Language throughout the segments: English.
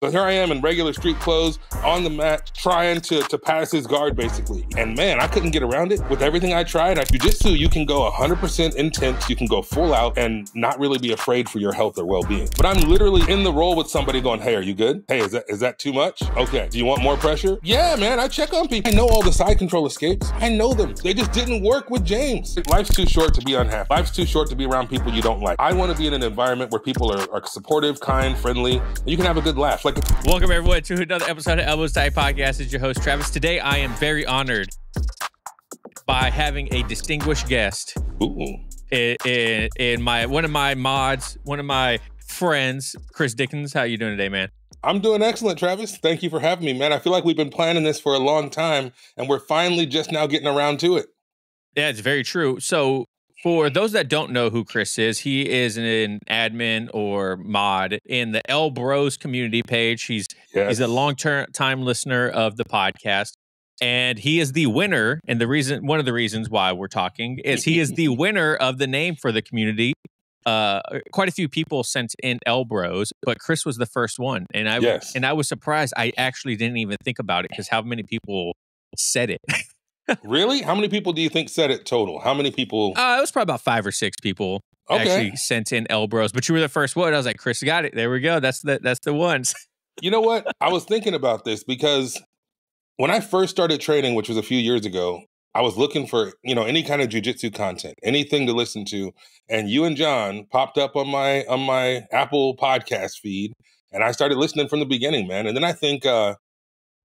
So here I am in regular street clothes on the mat, trying to pass his guard, basically. And man, I couldn't get around it. With everything I tried, at Jiu-Jitsu, you can go 100% intense, you can go full out and not really be afraid for your health or well-being. But I'm literally in the roll with somebody going, hey, are you good? Hey, is that too much? Okay, do you want more pressure? Yeah, man, I check on people. I know all the side control escapes. I know them. They just didn't work with James. Life's too short to be unhappy. Life's too short to be around people you don't like. I want to be in an environment where people are supportive, kind, friendly, and you can have a good laugh. Welcome everyone to another episode of Elbows Tight Podcast. It's your host Travis. Today I am very honored by having a distinguished guest. Ooh. In one of my mods, one of my friends, Chris Dickens. How you doing today, man? I'm doing excellent, Travis. Thank you for having me, man. I feel like we've been planning this for a long time, and we're finally just now getting around to it. Yeah, it's very true. So for those that don't know who Chris is, he is an admin or mod in the L Bros community page. He's a long-time listener of the podcast, and he is the winner. And one of the reasons why we're talking is he is the winner of the name for the community. Quite a few people sent in L Bros, but Chris was the first one, and I was surprised. I actually didn't even think about it because how many people said it. Really? How many people do you think said it total? How many people? It was probably about 5 or 6 people actually sent in L Bros, but you were the first one. I was like, Chris got it. There we go. That's the ones. You know what? I was thinking about this because when I first started training, which was a few years ago, I was looking for, any kind of jiu-jitsu content, anything to listen to. And you and John popped up on my Apple podcast feed, and I started listening from the beginning, man. And then I think,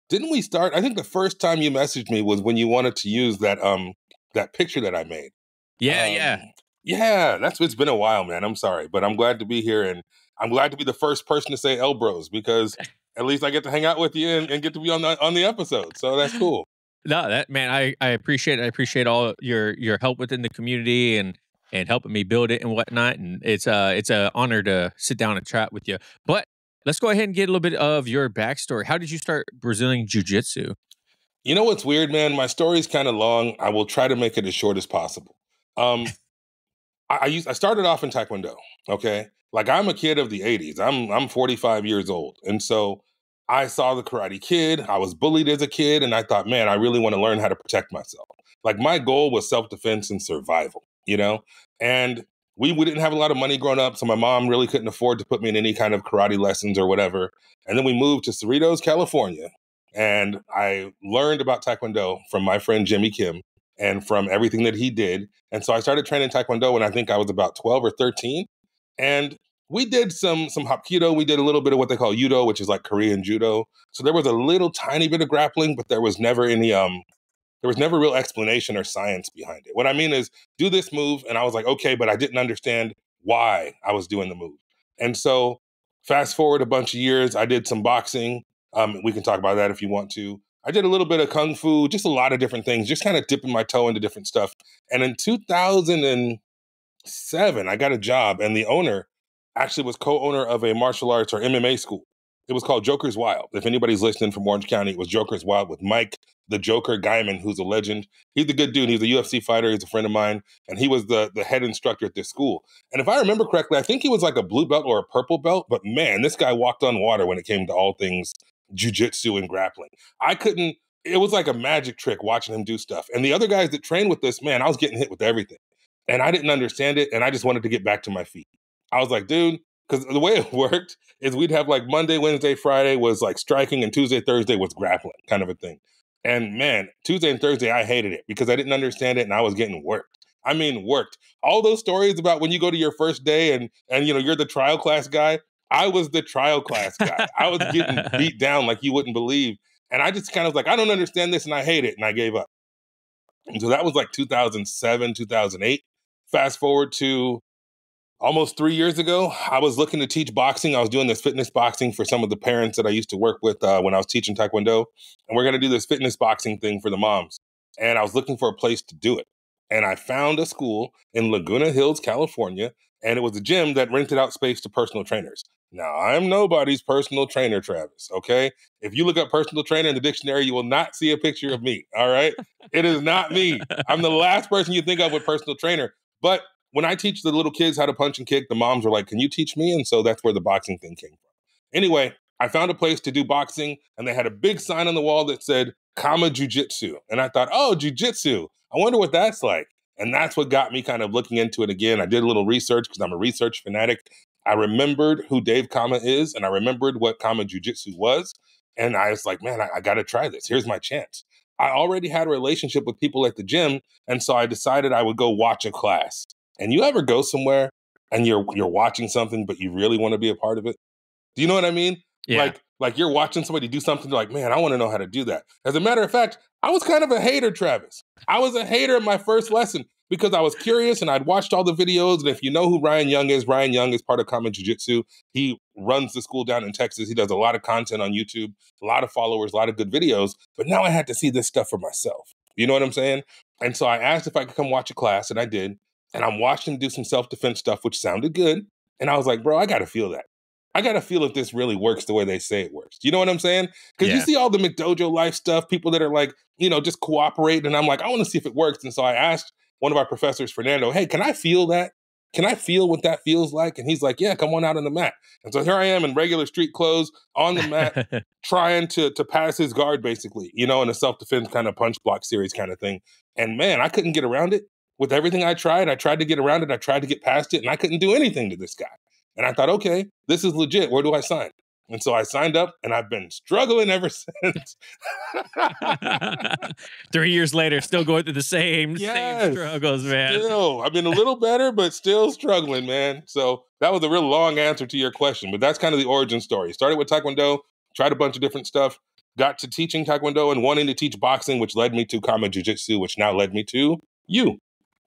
didn't we start? I think the first time you messaged me was when you wanted to use that picture that I made. Yeah. It's been a while, man. I'm sorry, but I'm glad to be here, and I'm glad to be the first person to say L Bros because at least I get to hang out with you and get to be on the episode. So that's cool. No, that man, I appreciate it. I appreciate all your help within the community and helping me build it and whatnot. And it's an honor to sit down and chat with you. But let's go ahead and get a little bit of your backstory. How did you start Brazilian Jiu-Jitsu? You know what's weird, man? My story's kind of long. I will try to make it as short as possible. I started off in Taekwondo, okay? Like, I'm a kid of the 80s. I'm 45 years old. And so I saw the Karate Kid. I was bullied as a kid, and I thought, man, I really want to learn how to protect myself. Like, my goal was self-defense and survival, And we didn't have a lot of money growing up, so my mom really couldn't afford to put me in any kind of karate lessons or whatever. And then we moved to Cerritos, California, and I learned about Taekwondo from my friend Jimmy Kim and from everything that he did. And so I started training Taekwondo when I think I was about 12 or 13. And we did some Hapkido. We did a little bit of what they call Judo, which is like Korean Judo. So there was a little tiny bit of grappling, but there was never any there was never real explanation or science behind it. What I mean is, do this move, and I was like, okay, but I didn't understand why I was doing the move. And so fast forward a bunch of years, I did some boxing. We can talk about that if you want to. I did a little bit of Kung Fu, just a lot of different things, just kind of dipping my toe into different stuff. And in 2007, I got a job, and the owner actually was co-owner of a martial arts or MMA school. It was called Joker's Wild. If anybody's listening from Orange County, it was Joker's Wild with Mike, the Joker Guyman, who's a legend. He's a good dude. He's a UFC fighter. He's a friend of mine. And he was the head instructor at this school. And if I remember correctly, I think he was like a blue belt or a purple belt. But man, this guy walked on water when it came to all things jiu-jitsu and grappling. It was like a magic trick watching him do stuff. And the other guys that trained with this, man, I was getting hit with everything. And I didn't understand it. And I just wanted to get back to my feet. I was like, dude, because the way it worked is we'd have like Monday, Wednesday, Friday was like striking, and Tuesday, Thursday was grappling kind of a thing. And man, Tuesday and Thursday, I hated it because I didn't understand it and I was getting worked. I mean, worked. All those stories about when you go to your first day and you're the trial class guy. I was the trial class guy. I was getting beat down like you wouldn't believe. And I just kind of was like, I don't understand this and I hate it. And I gave up. And so that was like 2007, 2008. Fast forward to almost 3 years ago, I was looking to teach boxing. I was doing this fitness boxing for some of the parents that I used to work with when I was teaching Taekwondo. And we're going to do this fitness boxing thing for the moms. And I was looking for a place to do it. And I found a school in Laguna Hills, California. And it was a gym that rented out space to personal trainers. Now, I'm nobody's personal trainer, Travis, okay? If you look up personal trainer in the dictionary, you will not see a picture of me, all right? It is not me. I'm the last person you think of with personal trainer. But when I teach the little kids how to punch and kick, the moms are like, can you teach me? And so that's where the boxing thing came from. Anyway, I found a place to do boxing, and they had a big sign on the wall that said Kama Jiu-Jitsu. And I thought, oh, Jiu-Jitsu. I wonder what that's like. And that's what got me kind of looking into it again. I did a little research because I'm a research fanatic. I remembered who Dave Kama is, and I remembered what Kama Jiu-Jitsu was. And I was like, man, I got to try this. Here's my chance. I already had a relationship with people at the gym, and so I decided I would go watch a class. And you ever go somewhere and you're watching something, but you really want to be a part of it? Do you know what I mean? Yeah. Like you're watching somebody do something, like, man, I want to know how to do that. As a matter of fact, I was kind of a hater, Travis. I was a hater in my first lesson because I was curious and I'd watched all the videos. And if you know who Ryan Young is part of Common Jiu-Jitsu. He runs the school down in Texas. He does a lot of content on YouTube, a lot of followers, a lot of good videos. But now I had to see this stuff for myself. You know what I'm saying? And so I asked if I could come watch a class, and I did. And I'm watching him do some self-defense stuff, which sounded good. And I was like, bro, I got to feel that. I got to feel if this really works the way they say it works. You know what I'm saying? Because you see all the McDojo life stuff, people that are like, you know, just cooperating. And I'm like, I want to see if it works. And so I asked one of our professors, Fernando, hey, can I feel that? Can I feel what that feels like? And he's like, yeah, come on out on the mat. And so here I am in regular street clothes on the mat, trying to pass his guard, basically, you know, in a self-defense kind of punch block series kind of thing. And man, I couldn't get around it. With everything I tried to get around it. I tried to get past it, and I couldn't do anything to this guy. And I thought, okay, this is legit. Where do I sign? And so I signed up, and I've been struggling ever since. 3 years later, still going through the same struggles, man. Still, I've been a little better, but still struggling, man. So that was a real long answer to your question, but that's kind of the origin story. Started with Taekwondo, tried a bunch of different stuff, got to teaching Taekwondo and wanting to teach boxing, which led me to Kama Jiu-Jitsu, which now led me to you.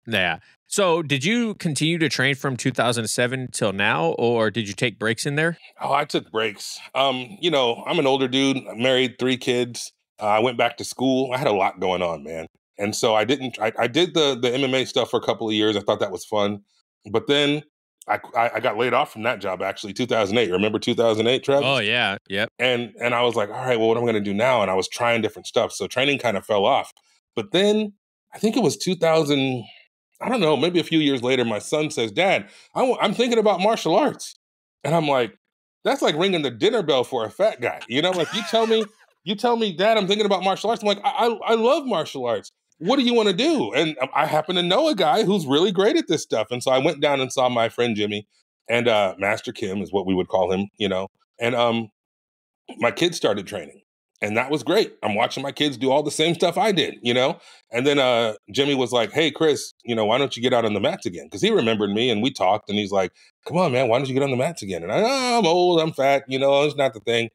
Yeah. So did you continue to train from 2007 till now, or did you take breaks in there? Oh, I took breaks. You know, I'm an older dude. I'm married, 3 kids. I went back to school. I had a lot going on, man. And so I did the MMA stuff for a couple of years. I thought that was fun. But then I got laid off from that job, actually, 2008. Remember 2008, Travis? Oh, yeah. Yep. And I was like, all right, well, what am I going to do now? And I was trying different stuff. So training kind of fell off. But then I think it was 2000. I don't know, maybe a few years later, my son says, Dad, I'm thinking about martial arts. And I'm like, that's like ringing the dinner bell for a fat guy. You know, like you tell me, Dad, I'm thinking about martial arts. I'm like, I love martial arts. What do you want to do? And I happen to know a guy who's really great at this stuff. And so I went down and saw my friend Jimmy, and Master Kim is what we would call him, you know. And my kids started training. And that was great. I'm watching my kids do all the same stuff I did, you know? And then Jimmy was like, hey, Chris, you know, why don't you get out on the mats again? Because he remembered me, and we talked, and he's like, come on, man, why don't you get on the mats again? And I'm old, I'm fat, you know, it's not the thing.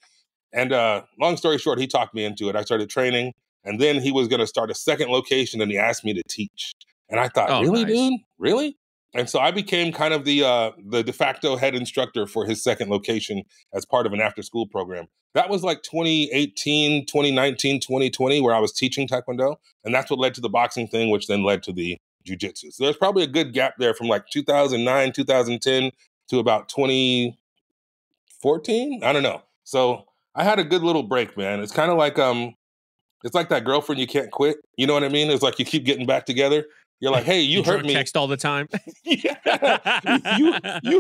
And long story short, he talked me into it. I started training, and then he was going to start a second location, and he asked me to teach. And I thought, really, nice. dude? Really? And so I became kind of the de facto head instructor for his second location as part of an after-school program. That was like 2018, 2019, 2020, where I was teaching Taekwondo. And that's what led to the boxing thing, which then led to the Jiu-Jitsu. So there's probably a good gap there from like 2009, 2010 to about 2014. I don't know. So I had a good little break, man. It's kind of like it's like that girlfriend you can't quit. You know what I mean? It's like you keep getting back together. You're like, hey, you hurt me. Text all the time. you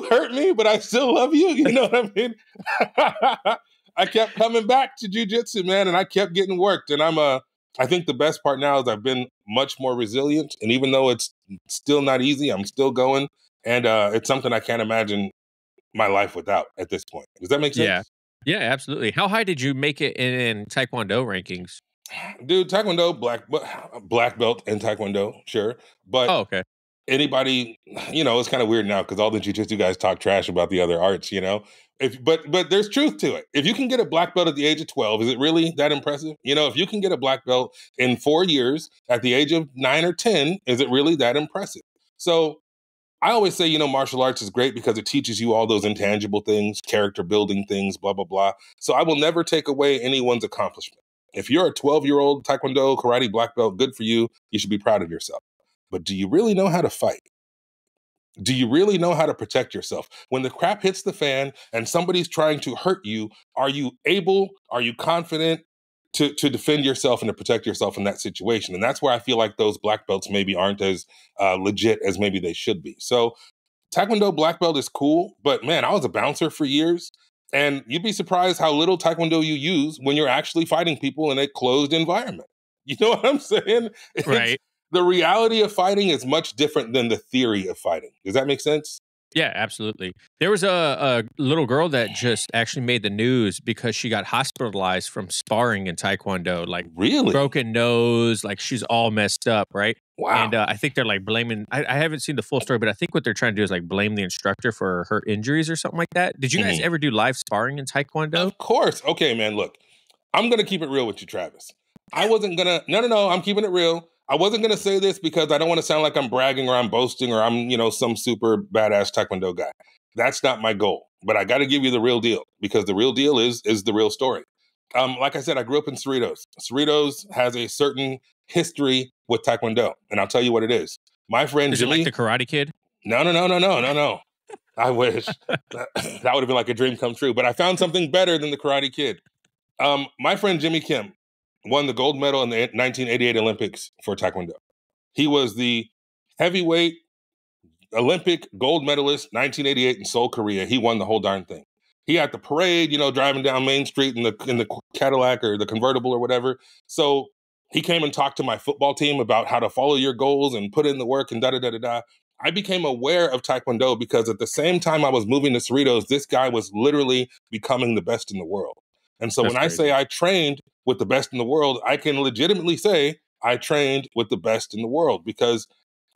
hurt me, but I still love you. You know what I mean? I kept coming back to jiu-jitsu, man, and I kept getting worked. And I think the best part now is I've been much more resilient. And even though it's still not easy, I'm still going. And it's something I can't imagine my life without at this point. Does that make sense? Yeah, absolutely. How high did you make it in Taekwondo rankings? Dude, Taekwondo, black belt in Taekwondo, sure. But okay. Anybody, you know, it's kind of weird now because all the jiu-jitsu guys talk trash about the other arts, you know. But there's truth to it. If you can get a black belt at the age of 12, is it really that impressive? You know, if you can get a black belt in 4 years at the age of 9 or 10, is it really that impressive? So I always say, you know, martial arts is great because it teaches you all those intangible things, character building things, blah, blah, blah. So I will never take away anyone's accomplishment. If you're a 12-year-old Taekwondo karate black belt, good for you. You should be proud of yourself. But do you really know how to fight? Do you really know how to protect yourself? When the crap hits the fan and somebody's trying to hurt you, are you confident to defend yourself and to protect yourself in that situation? And that's where I feel like those black belts maybe aren't as legit as maybe they should be. So Taekwondo black belt is cool, but man, I was a bouncer for years. And you'd be surprised how little Taekwondo you use when you're actually fighting people in a closed environment. You know what I'm saying? Right. The reality of fighting is much different than the theory of fighting. Does that make sense? Yeah, absolutely. There was a little girl that just actually made the news because she got hospitalized from sparring in Taekwondo, like Really? broken nose, like she's all messed up, right? And Wow. I think they're like blaming. I haven't seen the full story, but I think what they're trying to do is like blame the instructor for her injuries or something like that. Did you guys ever do live sparring in Taekwondo? Of course. Okay, man, look, I'm going to keep it real with you, Travis. I wasn't going to, no, I'm keeping it real. I wasn't going to say this because I don't want to sound like I'm bragging or I'm boasting or I'm, some super badass Taekwondo guy. That's not my goal. But I got to give you the real deal because the real deal is the real story. Like I said, I grew up in Cerritos. Cerritos has a certain history with Taekwondo, and I'll tell you what it is. My friend Is Jimmy. it like the Karate Kid? No. I wish that would have been like a dream come true. But I found something better than the Karate Kid. My friend Jimmy Kim won the gold medal in the 1988 Olympics for Taekwondo. He was the heavyweight Olympic gold medalist, 1988 in Seoul, Korea. He won the whole darn thing. He had the parade, driving down Main Street in the Cadillac or the convertible or whatever. So he came and talked to my football team about how to follow your goals and put in the work and da da da da da. I became aware of Taekwondo because at the same time I was moving to Cerritos, this guy was literally becoming the best in the world. And so That's when I say crazy. I trained with the best in the world, I can legitimately say I trained with the best in the world because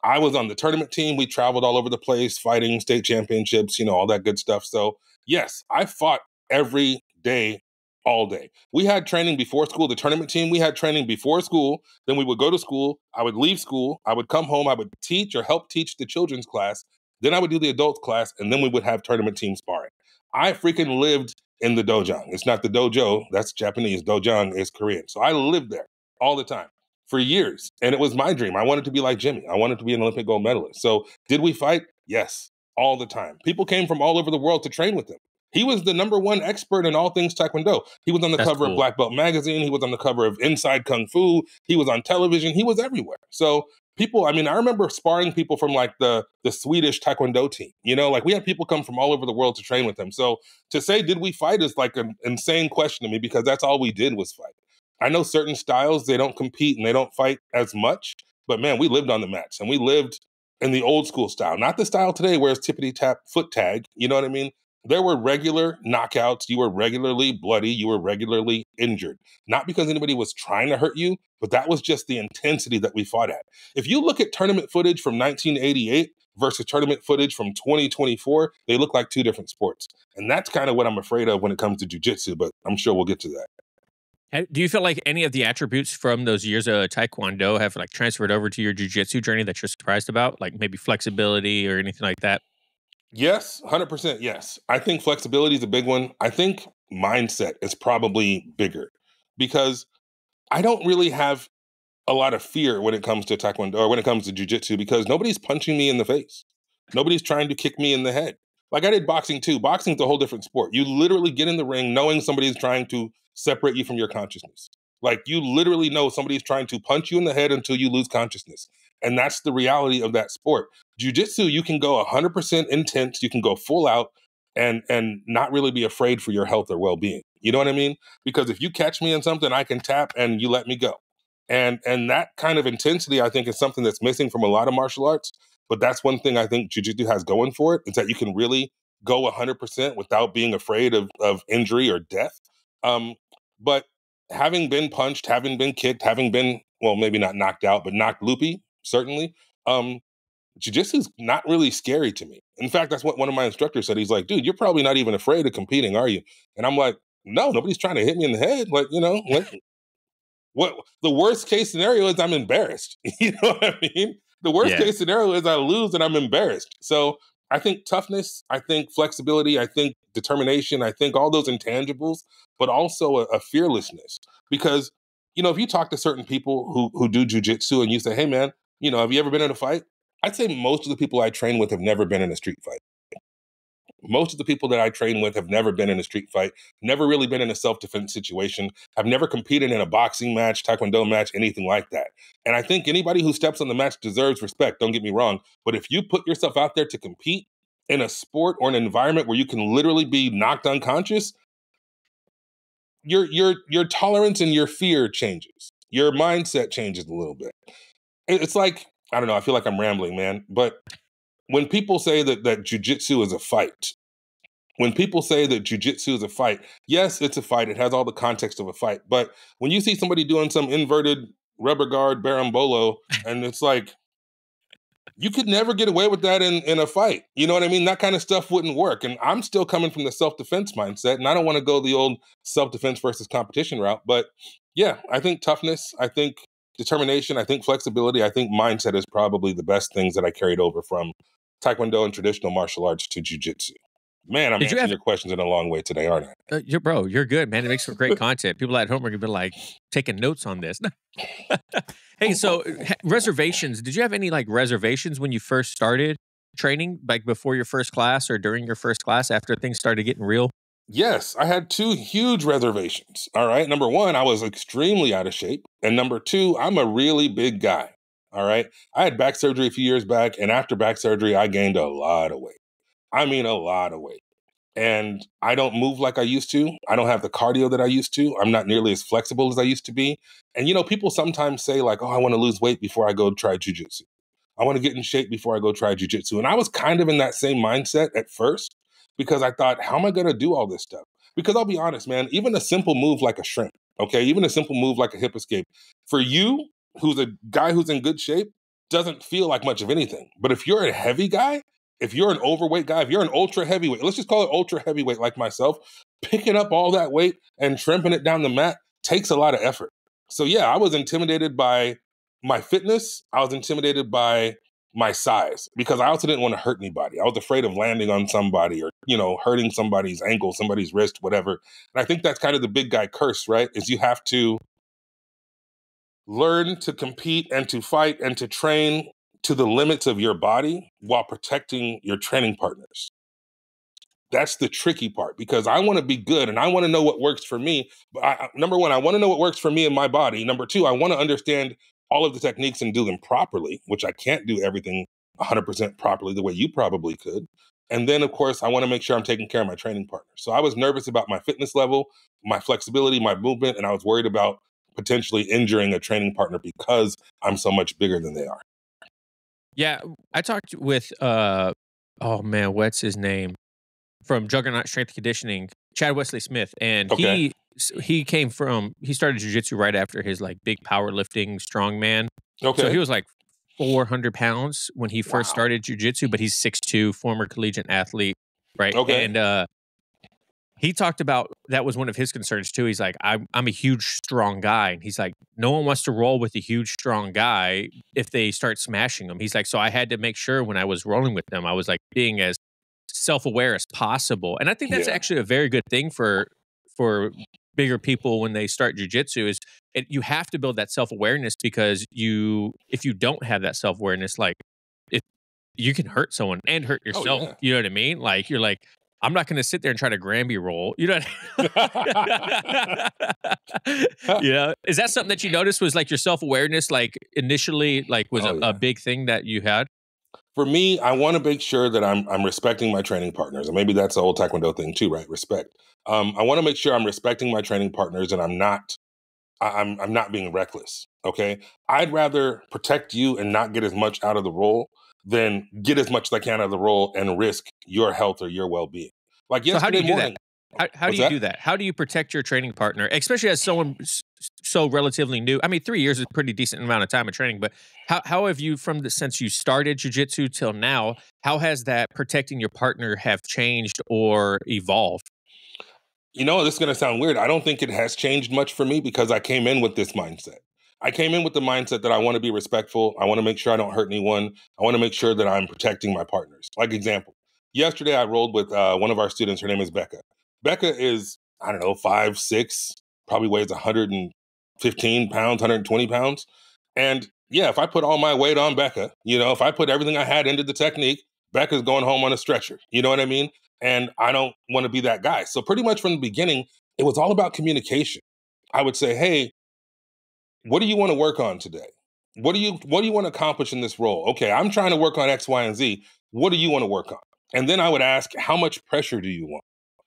I was on the tournament team. We traveled all over the place, fighting state championships, all that good stuff. So yes, I fought every day, all day. We had training before school. The tournament team, we had training before school. Then we would go to school. I would leave school. I would come home. I would teach or help teach the children's class. Then I would do the adults class. And then we would have tournament team sparring. I freaking lived in the dojang. It's not the dojo. That's Japanese. Dojang is Korean. So I lived there all the time for years. And it was my dream. I wanted to be like Jimmy. I wanted to be an Olympic gold medalist. So did we fight? Yes, all the time. People came from all over the world to train with him. He was the number one expert in all things Taekwondo. He was on the That's cover of cool. Black Belt magazine. He was on the cover of Inside Kung Fu. He was on television. He was everywhere. So people, I remember sparring people from like the Swedish Taekwondo team. Like we had people come from all over the world to train with him. So to say, did we fight is like an insane question to me because that's all we did was fight. I know certain styles, they don't compete and they don't fight as much, but man, we lived on the mats and we lived in the old school style, not the style today where it's tippity tap foot tag. You know what I mean? There were regular knockouts. You were regularly bloody. You were regularly injured. Not because anybody was trying to hurt you, but that was just the intensity that we fought at. If you look at tournament footage from 1988 versus tournament footage from 2024, they look like two different sports. And that's kind of what I'm afraid of when it comes to jiu-jitsu, but I'm sure we'll get to that. Do you feel like any of the attributes from those years of Taekwondo have like transferred over to your jiu-jitsu journey that you're surprised about? Like maybe flexibility or anything like that? Yes, 100% yes. I think flexibility is a big one. I think mindset is probably bigger because I don't really have a lot of fear when it comes to Taekwondo or when it comes to jiu-jitsu because nobody's punching me in the face. Nobody's trying to kick me in the head. Like I did boxing too. Boxing's a whole different sport. You literally get in the ring knowing somebody's trying to separate you from your consciousness. Like you literally know somebody's trying to punch you in the head until you lose consciousness. And that's the reality of that sport. Jiu-jitsu, you can go 100% intense. You can go full out and not really be afraid for your health or well-being. You know what I mean? Because if you catch me in something, I can tap and you let me go. And that kind of intensity, I think, is something that's missing from a lot of martial arts. But that's one thing I think jiu-jitsu has going for it, is that you can really go 100% without being afraid of injury or death. But having been punched, having been kicked, having been, well, maybe not knocked out, but knocked loopy, certainly, jiu-jitsu is not really scary to me. In fact, that's what one of my instructors said. He's like, dude, you're probably not even afraid of competing, are you? And I'm like, no, nobody's trying to hit me in the head. Like, what the worst case scenario is I'm embarrassed. You know what I mean? The worst case scenario is I lose and I'm embarrassed. So I think toughness, I think flexibility, I think determination, I think all those intangibles, but also a fearlessness. Because, if you talk to certain people who do jujitsu and you say, hey man, have you ever been in a fight? I'd say most of the people I train with have never been in a street fight. Most of the people that I train with have never been in a street fight, never really been in a self-defense situation, have never competed in a boxing match, Taekwondo match, anything like that. And I think anybody who steps on the match deserves respect, don't get me wrong. But if you put yourself out there to compete, in a sport or an environment where you can literally be knocked unconscious, your tolerance and your fear changes. Your mindset changes a little bit. It's like, I don't know, I feel like I'm rambling, man. But when people say that jiu-jitsu is a fight, when people say that jiu-jitsu is a fight, yes, it's a fight. It has all the context of a fight. But when you see somebody doing some inverted rubber guard berimbolo, and it's like, you could never get away with that in a fight. You know what I mean? That kind of stuff wouldn't work. And I'm still coming from the self-defense mindset, and I don't want to go the old self-defense versus competition route. But yeah, I think toughness, I think determination, I think flexibility, I think mindset is probably the best things that I carried over from Taekwondo and traditional martial arts to jiu-jitsu. Man, I'm answering your questions in a long way today, aren't I? You're good, man. It makes for great content. People at home are gonna be like taking notes on this. Hey, so reservations. Did you have any like reservations when you first started training, like before your first class or during your first class after things started getting real? Yes, I had two huge reservations. All right. Number one, I was extremely out of shape. And number two, I'm a really big guy. All right. I had back surgery a few years back. And after back surgery, I gained a lot of weight. I mean, a lot of weight. And I don't move like I used to. I don't have the cardio that I used to. I'm not nearly as flexible as I used to be. And, you know, people sometimes say like, oh, I want to lose weight before I go try jujitsu. I want to get in shape before I go try jujitsu. And I was kind of in that same mindset at first because I thought, how am I going to do all this stuff? Because I'll be honest, man, even a simple move like a shrimp, okay, even a simple move like a hip escape, for you, who's a guy who's in good shape, doesn't feel like much of anything. But if you're a heavy guy, if you're an overweight guy, if you're an ultra heavyweight, let's just call it ultra heavyweight like myself, picking up all that weight and shrimping it down the mat takes a lot of effort. So yeah, I was intimidated by my fitness. I was intimidated by my size because I also didn't want to hurt anybody. I was afraid of landing on somebody or, you know, hurting somebody's ankle, somebody's wrist, whatever. And I think that's kind of the big guy curse, right? Is you have to learn to compete and to fight and to train to the limits of your body while protecting your training partners. That's the tricky part because I want to be good and I want to know what works for me. But number one, I want to know what works for me and my body. Number two, I want to understand all of the techniques and do them properly, which I can't do everything 100% properly the way you probably could. And then, of course, I want to make sure I'm taking care of my training partners. So I was nervous about my fitness level, my flexibility, my movement, and I was worried about potentially injuring a training partner because I'm so much bigger than they are. Yeah, I talked with oh man, what's his name? From Juggernaut Strength and Conditioning, Chad Wesley Smith, and Okay. he started jiu-jitsu right after his like big powerlifting strongman. So he Okay. was like 400 pounds when he first Wow. started jiu-jitsu, but he's 6'2", former collegiate athlete, right? Okay. And he talked about that was one of his concerns too. He's like, I'm a huge, strong guy. And he's like, no one wants to roll with a huge, strong guy if they start smashing them. He's like, so I had to make sure when I was rolling with them, I was like being as self-aware as possible. And I think that's Yeah. actually a very good thing for bigger people when they start jujitsu is you have to build that self-awareness because if you don't have that self-awareness, like if you can hurt someone and hurt Oh, yourself, yeah. you know what I mean? Like you're like, I'm not going to sit there and try to Grammy roll. You know, you know, is that something that you noticed was like your self-awareness, like initially, like was Oh, a yeah. big thing that you had? For me, I want to make sure that I'm respecting my training partners, and maybe that's the old Taekwondo thing too, right? Respect. I want to make sure I'm respecting my training partners, and I'm not being reckless. Okay, I'd rather protect you and not get as much out of the role than get as much as I can out of the role and risk your health or your well being. Like So how do yesterday you do that? morning. How do What's you do that? that? How do you protect your training partner, especially as someone so relatively new? I mean, 3 years is a pretty decent amount of time of training, but how have you since you started jujitsu till now? How has that protecting your partner have changed or evolved? You know, this is going to sound weird. I don't think it has changed much for me because I came in with this mindset. I came in with the mindset that I want to be respectful. I want to make sure I don't hurt anyone. I want to make sure that I'm protecting my partners. Like example, yesterday I rolled with one of our students. Her name is Becca. Becca is, I don't know, 5'6", probably weighs 115 pounds, 120 pounds. And yeah, if I put all my weight on Becca, you know, if I put everything I had into the technique, Becca's going home on a stretcher. You know what I mean? And I don't want to be that guy. So pretty much from the beginning, it was all about communication. I would say, hey, what do you want to work on today? What do you want to accomplish in this role? Okay, I'm trying to work on X, Y, and Z. What do you want to work on? And then I would ask, how much pressure do you want?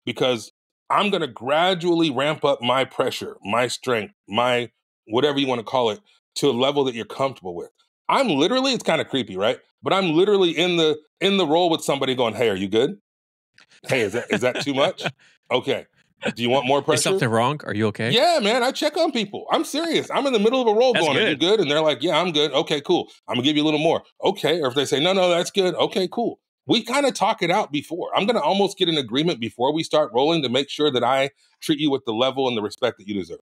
Because I'm going to gradually ramp up my pressure, my strength, my whatever you want to call it, to a level that you're comfortable with. I'm literally, it's kind of creepy, right? But I'm literally in the role with somebody going, hey, are you good? Hey, is that too much? Okay. Do you want more pressure? Is something wrong? Are you okay? Yeah, man, I check on people. I'm serious. I'm in the middle of a role That's going, good. are you good? And they're like, yeah, I'm good. Okay, cool. I'm gonna give you a little more. Okay. Or if they say, no, that's good. Okay, cool. We kind of talk it out before. I'm gonna almost get an agreement before we start rolling to make sure that I treat you with the level and the respect that you deserve.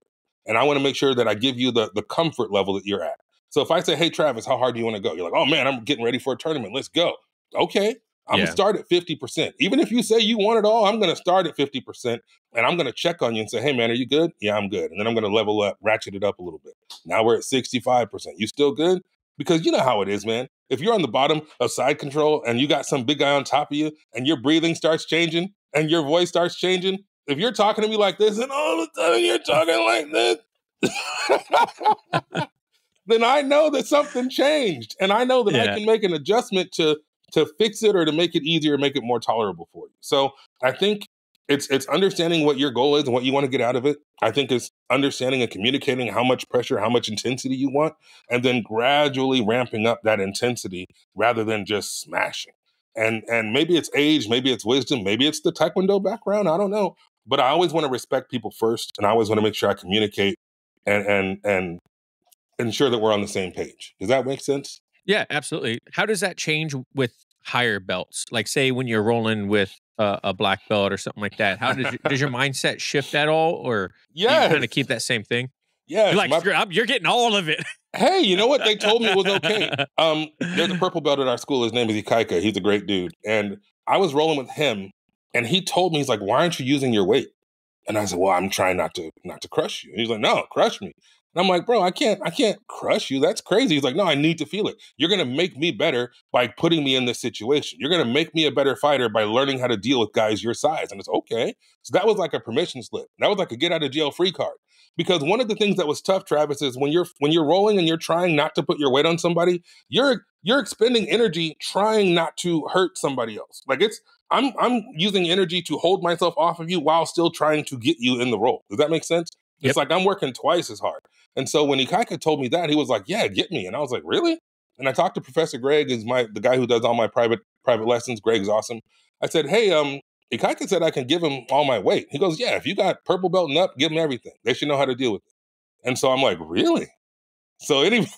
And I want to make sure that I give you the comfort level that you're at. So if I say, hey, Travis, how hard do you want to go? You're like, oh man, I'm getting ready for a tournament. Let's go. Okay. I'm gonna start at 50%. Even if you say you want it all, I'm gonna start at 50%. And I'm going to check on you and say, hey, man, are you good? Yeah, I'm good. And then I'm going to level up, ratchet it up a little bit. Now we're at 65%. You still good? Because you know how it is, man. If you're on the bottom of side control and you got some big guy on top of you and your breathing starts changing and your voice starts changing, if you're talking to me like this and all of a sudden you're talking like this, then I know that something changed. And I know that I can make an adjustment to fix it or to make it easier, make it more tolerable for you. So I think it's understanding what your goal is and what you want to get out of it. I think it's understanding and communicating how much pressure, how much intensity you want, and then gradually ramping up that intensity rather than just smashing. And maybe it's age, maybe it's wisdom, maybe it's the Taekwondo background. I don't know. But I always want to respect people first, and I always want to make sure I communicate and ensure that we're on the same page. Does that make sense? Yeah, absolutely. How does that change with higher belts? Like, say, when you're rolling with a black belt or something like that, how does your mindset shift at all, or do you kind of keep that same thing? Yes, you're like, you're getting all of it. Hey, you know what? They told me it was okay. There's a purple belt at our school. His name is Ikaika. He's a great dude, and I was rolling with him, and he told me, he's like, "Why aren't you using your weight?" And I said, well, I'm trying not to crush you. And he's like, no, crush me. And I'm like, bro, I can't crush you. That's crazy. He's like, no, I need to feel it. You're going to make me better by putting me in this situation. You're going to make me a better fighter by learning how to deal with guys your size. And it's okay. So that was like a permission slip. That was like a get out of jail free card. Because one of the things that was tough, Travis, is when you're rolling and you're trying not to put your weight on somebody, you're expending energy trying not to hurt somebody else. Like I'm using energy to hold myself off of you while still trying to get you in the role. Does that make sense? Yep. It's like I'm working twice as hard. And so when Ikaika told me that, he was like, yeah, get me. And I was like, really? And I talked to Professor Greg, is the guy who does all my private lessons. Greg's awesome. I said, hey, Ikaika said I can give him all my weight. He goes, yeah, if you got purple belt and up, give him everything. They should know how to deal with it. And so I'm like, really? So anyway,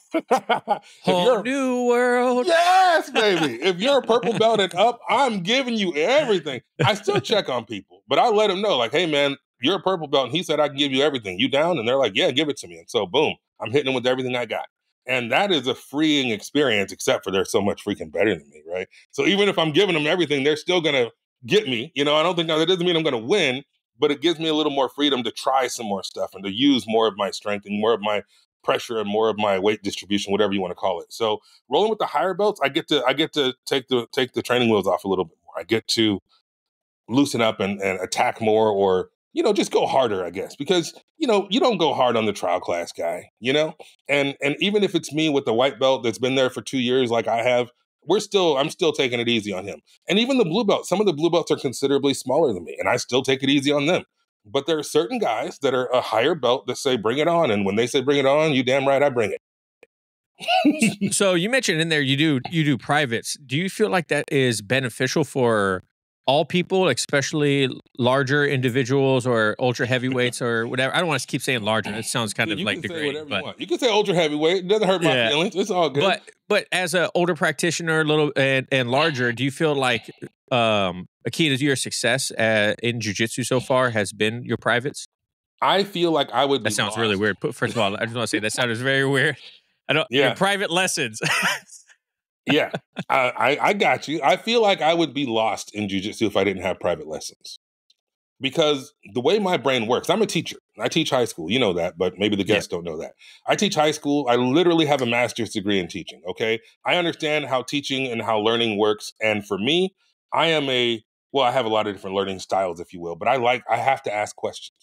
whole new world. Yes, baby. If you're a purple belt and up, I'm giving you everything. I still check on people, but I let them know, like, hey, man, you're a purple belt, and he said I can give you everything. You down? And they're like, yeah, give it to me. And so, boom, I'm hitting them with everything I got. And that is a freeing experience, except for they're so much freaking better than me, right? So even if I'm giving them everything, they're still gonna get me. You know, I don't think that doesn't mean I'm gonna win, but it gives me a little more freedom to try some more stuff and to use more of my strength and more of my pressure and more of my weight distribution, whatever you want to call it. So rolling with the higher belts, I get to take the training wheels off a little bit more. I get to loosen up and attack more, or just go harder, I guess, because you don't go hard on the trial class guy, and even if it's me with the white belt that's been there for 2 years, like I have, I'm still taking it easy on him. And even the blue belt, some of the blue belts are considerably smaller than me, and I still take it easy on them. But there are certain guys that are a higher belt that say, bring it on. And when they say, bring it on, you damn right I bring it. So you mentioned in there, you do privates. Do you feel like that is beneficial for all people, especially larger individuals or ultra heavyweights or whatever? I don't want to keep saying larger. It sounds kind of like degrading. But you can say ultra heavyweight. It doesn't hurt my feelings. It's all good. But as an older practitioner, a little and larger, do you feel like a key to your success in jiu-jitsu so far has been your privates? I feel like I would be That sounds lost. Really weird. First of all, I just want to say that sounded very weird. Your private lessons. Yeah, I got you. I feel like I would be lost in jiu-jitsu if I didn't have private lessons. Because the way my brain works, I'm a teacher. I teach high school. You know that, but maybe the guests don't know that. I teach high school. I literally have a master's degree in teaching, okay? I understand how teaching and how learning works. And for me, I have a lot of different learning styles, if you will, but I have to ask questions.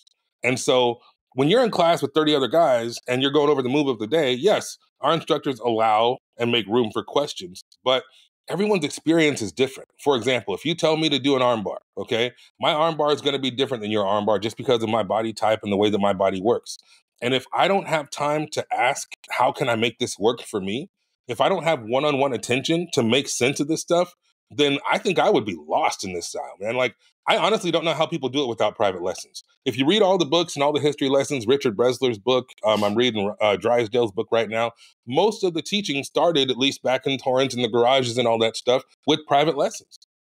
And so when you're in class with 30 other guys and you're going over the move of the day, yes, our instructors allow and make room for questions. But everyone's experience is different. For example, if you tell me to do an armbar, okay, my armbar is going to be different than your armbar just because of my body type and the way that my body works. And if I don't have time to ask, how can I make this work for me? If I don't have one-on-one attention to make sense of this stuff, then I think I would be lost in this style, man. Like, I honestly don't know how people do it without private lessons. If you read all the books and all the history lessons, Richard Bresler's book, I'm reading Drysdale's book right now, most of the teaching started, at least back in Torrance and the garages and all that stuff, with private lessons.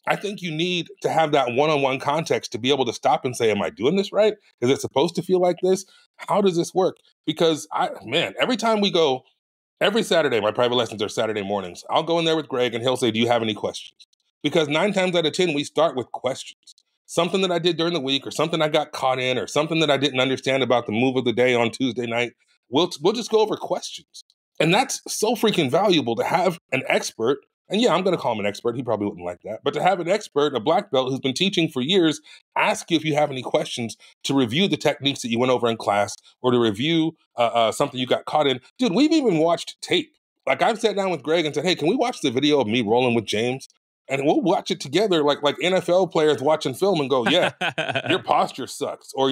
I think you need to have that one-on-one context to be able to stop and say, am I doing this right? Is it supposed to feel like this? How does this work? Because every time we go, every Saturday, my private lessons are Saturday mornings. I'll go in there with Greg and he'll say, do you have any questions? Because 9 times out of 10, we start with questions. Something that I did during the week or something I got caught in or something that I didn't understand about the move of the day on Tuesday night. We'll just go over questions. And that's so freaking valuable to have an expert. And yeah, I'm going to call him an expert. He probably wouldn't like that. But to have an expert, a black belt who's been teaching for years, ask you if you have any questions to review the techniques that you went over in class or to review something you got caught in. Dude, we've even watched tape. Like, I've sat down with Greg and said, hey, can we watch the video of me rolling with James? And we'll watch it together like NFL players watching film and go, yeah, your posture sucks. Or,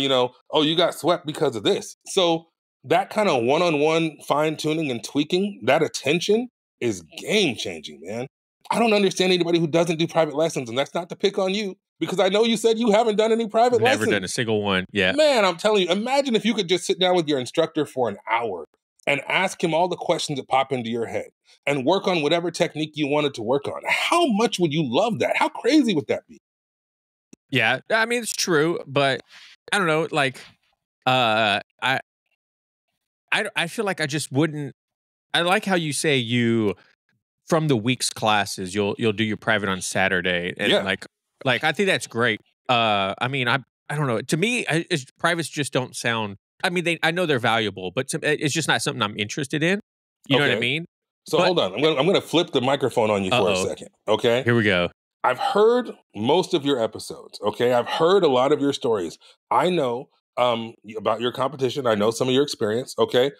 oh, you got swept because of this. So that kind of one-on-one fine-tuning and tweaking, that attention is game-changing, man. I don't understand anybody who doesn't do private lessons, and that's not to pick on you, because I know you said you haven't done any private lessons. Never done a single one, yeah. Man, I'm telling you, imagine if you could just sit down with your instructor for an hour and ask him all the questions that pop into your head and work on whatever technique you wanted to work on. How much would you love that? How crazy would that be? Yeah, I mean, it's true, but I don't know, like, I feel like I just wouldn't. I like how you say from the week's classes, you'll do your private on Saturday, and like I think that's great. I mean, I don't know. To me, privates just don't sound. I mean, I know they're valuable, but it's just not something I'm interested in. You know what I mean? So hold on, I'm gonna flip the microphone on you for a second. Okay, here we go. I've heard most of your episodes. Okay, I've heard a lot of your stories. I know about your competition. I know some of your experience. Okay,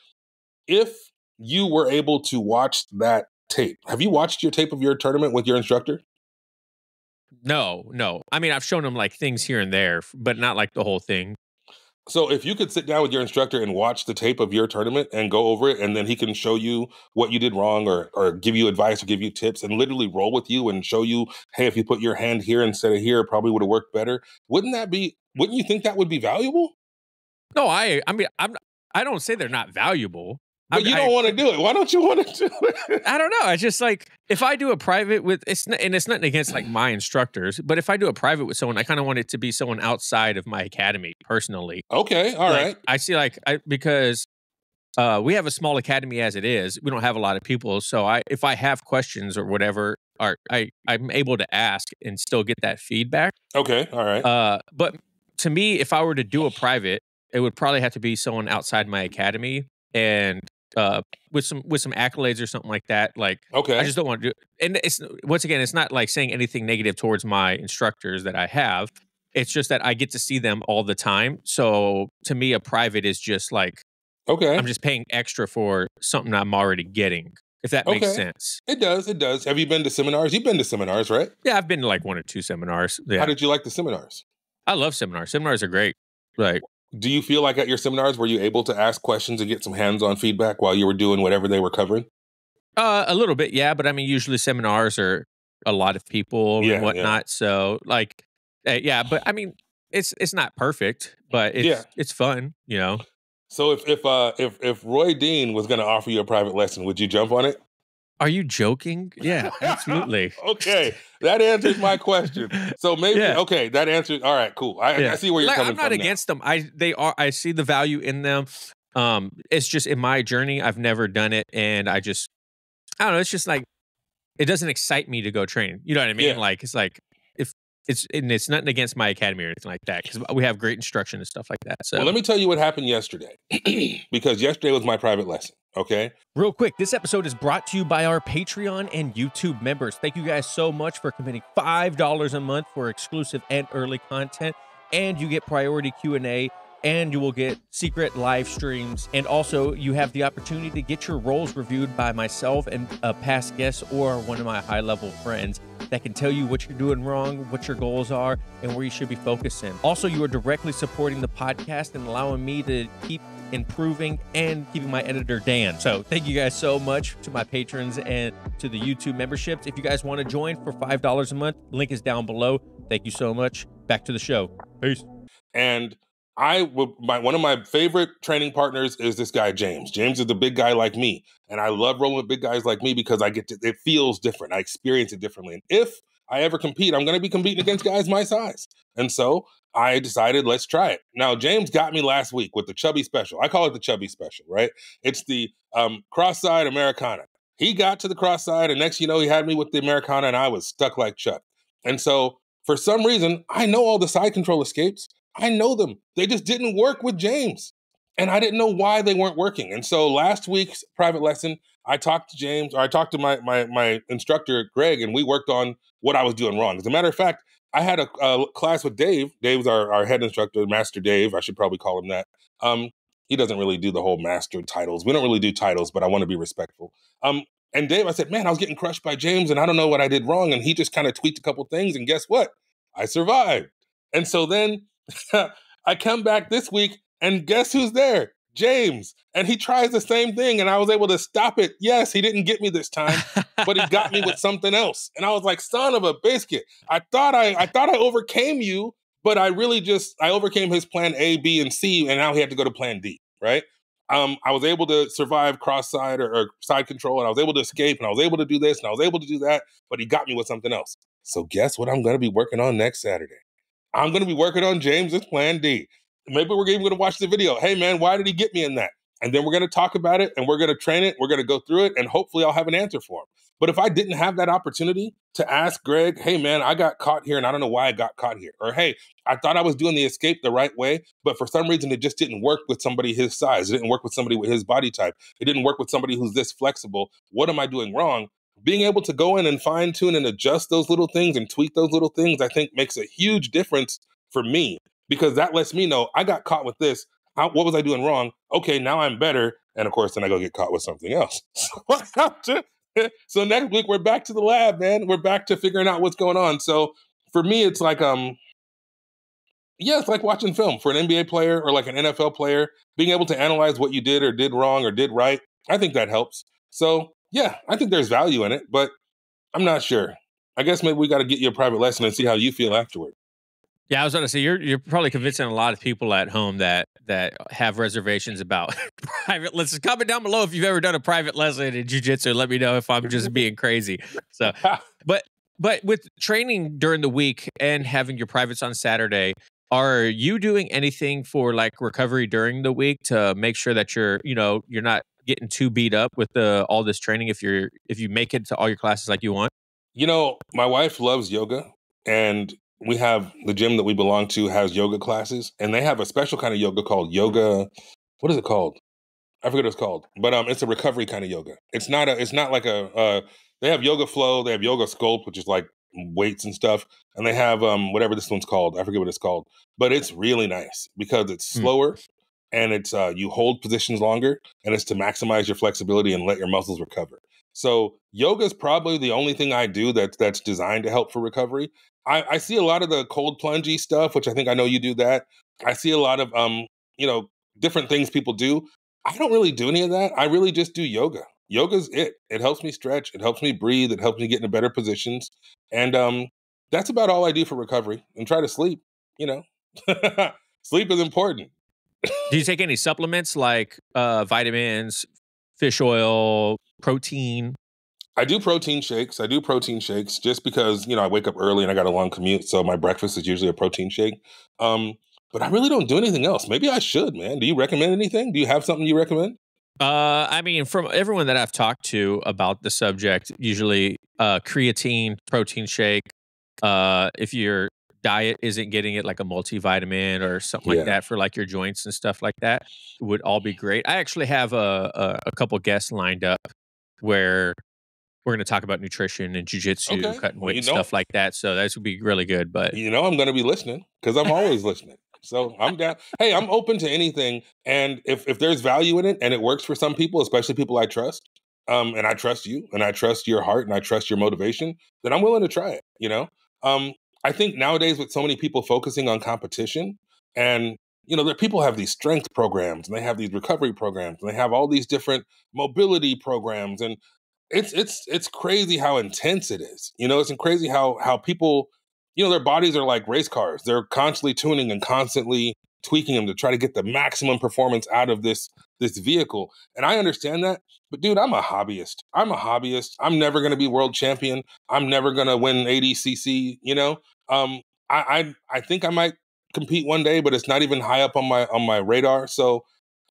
if you were able to watch that tape, have you watched your tape of your tournament with your instructor? No. I mean, I've shown them like things here and there, but not like the whole thing. So if you could sit down with your instructor and watch the tape of your tournament and go over it, and then he can show you what you did wrong or give you advice or give you tips and literally roll with you and show you, hey, if you put your hand here instead of here, it probably would have worked better. Wouldn't you think that would be valuable? No, I mean, I don't say they're not valuable. But you don't want to do it. Why don't you want to do it? I don't know. It's just like, if I do a private with, it's nothing against like my instructors, but if I do a private with someone, I kind of want it to be someone outside of my academy personally. Okay. All right. I see because we have a small academy as it is. We don't have a lot of people. So if I have questions or whatever, I'm able to ask and still get that feedback. Okay. All right. But to me, if I were to do a private, it would probably have to be someone outside my academy and with some accolades or something like that. Like, okay, I just don't want to do it. And it's not like saying anything negative towards my instructors that I have. It's just that I get to see them all the time. So to me, a private is just like, okay, I'm just paying extra for something I'm already getting, if that makes sense. It does. Have you been to seminars? You've been to seminars, right? Yeah, I've been to like 1 or 2 seminars. Yeah. How did you like the seminars? I love seminars. Seminars are great. Like, do you feel like at your seminars, were you able to ask questions and get some hands-on feedback while you were doing whatever they were covering? A little bit, yeah. But I mean, usually seminars are a lot of people and whatnot. Yeah. So like, yeah, but I mean, it's not perfect, but it's fun, you know? So if Roy Dean was going to offer you a private lesson, would you jump on it? Are you joking? Yeah, absolutely. Okay, that answers my question. So maybe okay, that answers. All right, cool. I see where you're coming from. I'm not against them. I see the value in them. It's just in my journey, I've never done it, and I don't know. It's just like, it doesn't excite me to go train. You know what I mean? Yeah. Like, it's like, if it's nothing against my academy or anything like that, because we have great instruction and stuff like that. So well, let me tell you what happened yesterday, because yesterday was my private lesson. Okay. Real quick, this episode is brought to you by our Patreon and YouTube members. Thank you guys so much for committing $5 a month for exclusive and early content, and you get priority Q&A and you will get secret live streams. And also, you have the opportunity to get your roles reviewed by myself and a past guest or one of my high-level friends that can tell you what you're doing wrong, what your goals are, and where you should be focusing. Also, you are directly supporting the podcast and allowing me to keep improving and keeping my editor Dan. So thank you guys so much to my patrons and to the YouTube memberships. If you guys want to join for $5 a month, link is down below. Thank you so much. Back to the show. Peace. And one of my favorite training partners is this guy, James. James is a big guy like me. And I love rolling with big guys like me because it feels different. I experience it differently. And if I ever compete, I'm going to be competing against guys my size. And so I decided, let's try it. Now, James got me last week with the chubby special. I call it the chubby special, right? It's the cross-side Americana. He got to the cross-side, and next, he had me with the Americana, and I was stuck like Chuck. And so for some reason, I know all the side control escapes. I know them. They just didn't work with James. And I didn't know why they weren't working. And so last week's private lesson, I talked to James, or I talked to my instructor, Greg, and we worked on what I was doing wrong. As a matter of fact, I had a class with Dave. Dave's our head instructor, Master Dave. I should probably call him that. He doesn't really do the whole master titles. We don't really do titles, but I want to be respectful. And Dave, I said, man, I was getting crushed by James, and I don't know what I did wrong. And he just kind of tweaked a couple things, and guess what? I survived. And so then I come back this week, and guess who's there? James. And he tries the same thing, and I was able to stop it. Yes, he didn't get me this time, but he got me with something else. And I was like, son of a biscuit. I thought I overcame you, but I overcame his plan A, B, and C, and now he had to go to plan D, right? I was able to survive cross-side or side control, and I was able to escape, and I was able to do this, and I was able to do that, but he got me with something else. So guess what I'm going to be working on next Saturday? I'm going to be working on James's plan D. Maybe we're even going to watch the video. Hey, man, why did he get me in that? And then we're going to talk about it, and we're going to train it. We're going to go through it, and hopefully I'll have an answer for him. But if I didn't have that opportunity to ask Greg, hey, man, I got caught here, and I don't know why I got caught here. Or, hey, I thought I was doing the escape the right way, but for some reason it just didn't work with somebody his size. It didn't work with somebody with his body type. It didn't work with somebody who's this flexible. What am I doing wrong? Being able to go in and fine tune and adjust those little things and tweak those little things, I think makes a huge difference for me, because that lets me know I got caught with this. What was I doing wrong? Okay, now I'm better. And of course, then I go get caught with something else. So next week, we're back to the lab, man. We're back to figuring out what's going on. So for me, it's like, it's like watching film. For an NBA player or like an NFL player, being able to analyze what you did or did wrong or did right, I think that helps. So yeah, I think there's value in it, but I'm not sure. I guess maybe we got to get you a private lesson and see how you feel afterward. Yeah, I was going to say you're probably convincing a lot of people at home that have reservations about private lessons. Comment down below if you've ever done a private lesson in jiu-jitsu. Let me know if I'm just being crazy. So, but with training during the week and having your privates on Saturday, are you doing anything for like recovery during the week to make sure that you're not getting too beat up with all this training if you make it to all your classes like you want? My wife loves yoga, and we have the gym that we belong to has yoga classes, and they have a special kind of yoga called yoga. What is it called? I forget what it's called, but it's a recovery kind of yoga. It's not like they have yoga flow, they have yoga sculpt, which is like weights and stuff. And they have whatever this one's called. I forget what it's called, but it's really nice because it's slower and it's you hold positions longer, and it's to maximize your flexibility and let your muscles recover. So yoga is probably the only thing I do that's designed to help for recovery. I see a lot of the cold plungy stuff, which I think I know you do that. I see a lot of different things people do. I don't really do any of that. I really just do yoga. Yoga's it. It helps me stretch. It helps me breathe. It helps me get into better positions. And that's about all I do for recovery. And try to sleep, Sleep is important. Do you take any supplements like vitamins, fish oil, protein? I do protein shakes. Just because, I wake up early and I got a long commute. So my breakfast is usually a protein shake. But I really don't do anything else. Maybe I should, man. Do you recommend anything? Do you have something you recommend? I mean, from everyone that I've talked to about the subject, usually creatine, protein shake. If your diet isn't getting it, like a multivitamin or something like that for like your joints and stuff like that, would all be great. I actually have a couple guests lined up where we're going to talk about nutrition and jiu-jitsu, cutting weight, and stuff like that. So that would be really good. But I'm going to be listening because I'm always listening. So I'm down. Hey, I'm open to anything. And if there's value in it and it works for some people, especially people I trust, and I trust you and I trust your heart and I trust your motivation, then I'm willing to try it, you know? I think nowadays with so many people focusing on competition and people have these strength programs and they have these recovery programs and they have all these different mobility programs and it's crazy how intense it is. It's crazy how people, their bodies are like race cars. They're constantly tuning and constantly tweaking them to try to get the maximum performance out of this vehicle. And I understand that, but dude, I'm a hobbyist. I'm never going to be world champion. I'm never going to win ADCC. I think I might compete one day, but it's not even high up on my radar. So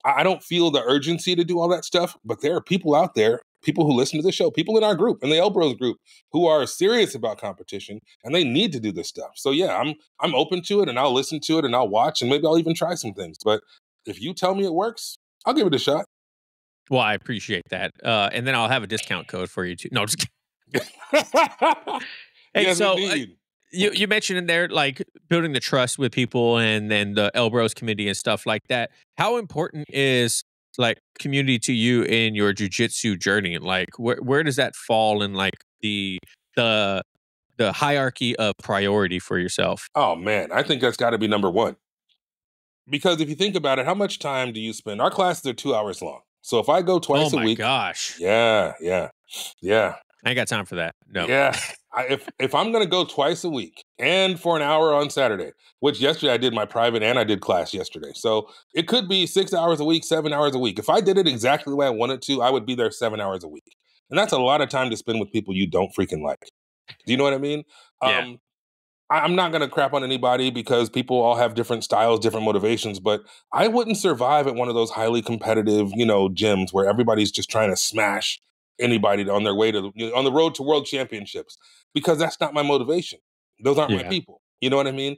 I don't feel the urgency to do all that stuff, but there are people out there, people who listen to the show, people in our group, in the L Bros group, who are serious about competition and they need to do this stuff. So yeah, I'm open to it and I'll listen to it and I'll watch and maybe I'll even try some things. But if you tell me it works, I'll give it a shot. Well, I appreciate that. And then I'll have a discount code for you too. No, just kidding. Hey, yes, so indeed. you mentioned in there like building the trust with people and then the L Bros community and stuff like that. How important is like community to you in your jiu-jitsu journey? Like where does that fall in like the hierarchy of priority for yourself? Oh man, I think that's got to be number one. Because if you think about it, how much time do you spend? Our classes are 2 hours long. So if I go twice Oh a my week, gosh. yeah. I ain't got time for that. No. Yeah. If I'm going to go twice a week and for an hour on Saturday, which yesterday I did my private and I did class yesterday. So it could be 6 hours a week, 7 hours a week. If I did it exactly the way I wanted to, I would be there 7 hours a week. And that's a lot of time to spend with people you don't freaking like. Do you know what I mean? Yeah. I'm not going to crap on anybody because people all have different styles, different motivations, but I wouldn't survive at one of those highly competitive, gyms where everybody's just trying to smash anybody on their way on the road to world championships, because that's not my motivation. Those aren't my Yeah. people. You know what I mean?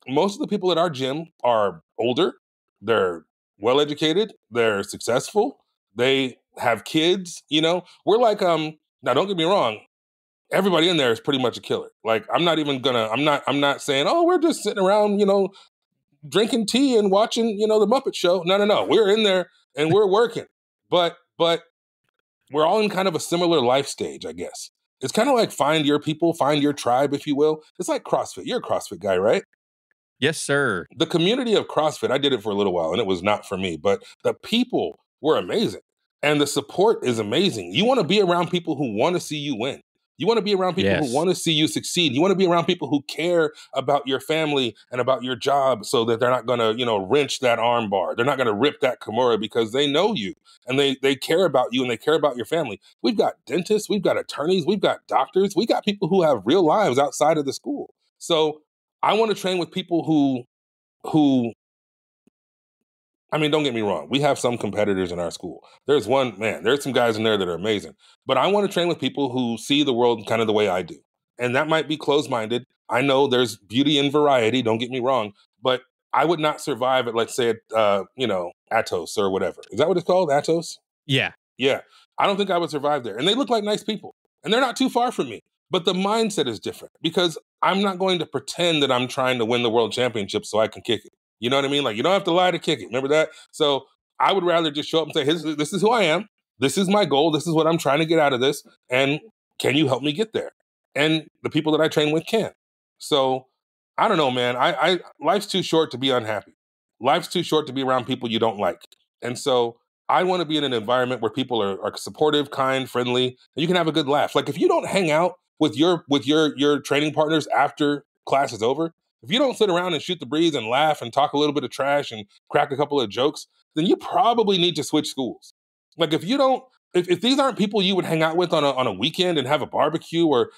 Most of the people at our gym are older. They're well-educated. They're successful. They have kids, we're like, now don't get me wrong. Everybody in there is pretty much a killer. Like, I'm not saying, oh, we're just sitting around, drinking tea and watching, the Muppet Show. No. We're in there and we're working. But we're all in kind of a similar life stage, I guess. It's kind of like find your people, find your tribe, if you will. It's like CrossFit. You're a CrossFit guy, right? Yes, sir. The community of CrossFit, I did it for a little while and it was not for me, but the people were amazing and the support is amazing. You want to be around people who want to see you win. You want to be around people who want to see you succeed. You want to be around people who care about your family and about your job so that they're not going to, wrench that arm bar. They're not going to rip that Kimura because they know you and they care about you and they care about your family. We've got dentists, we've got attorneys, we've got doctors, we got people who have real lives outside of the school. So I want to train with people who, I mean, don't get me wrong. We have some competitors in our school. There's some guys in there that are amazing. But I want to train with people who see the world kind of the way I do. And that might be closed-minded. I know there's beauty in variety, don't get me wrong. But I would not survive at, let's say, Atos or whatever. Is that what it's called? Atos? Yeah. Yeah. I don't think I would survive there. And they look like nice people. And they're not too far from me. But the mindset is different because I'm not going to pretend that I'm trying to win the world championship so I can kick it. You know what I mean? Like, you don't have to lie to kick it. Remember that? So I would rather just show up and say, this is who I am. This is my goal. This is what I'm trying to get out of this. And can you help me get there? And the people that I train with can. So I don't know, man. Life's too short to be unhappy. Life's too short to be around people you don't like. And so I want to be in an environment where people are supportive, kind, friendly, and you can have a good laugh. Like, if you don't hang out with your training partners after class is over, if you don't sit around and shoot the breeze and laugh and talk a little bit of trash and crack a couple of jokes, then you probably need to switch schools. Like, if these aren't people you would hang out with on a weekend and have a barbecue or,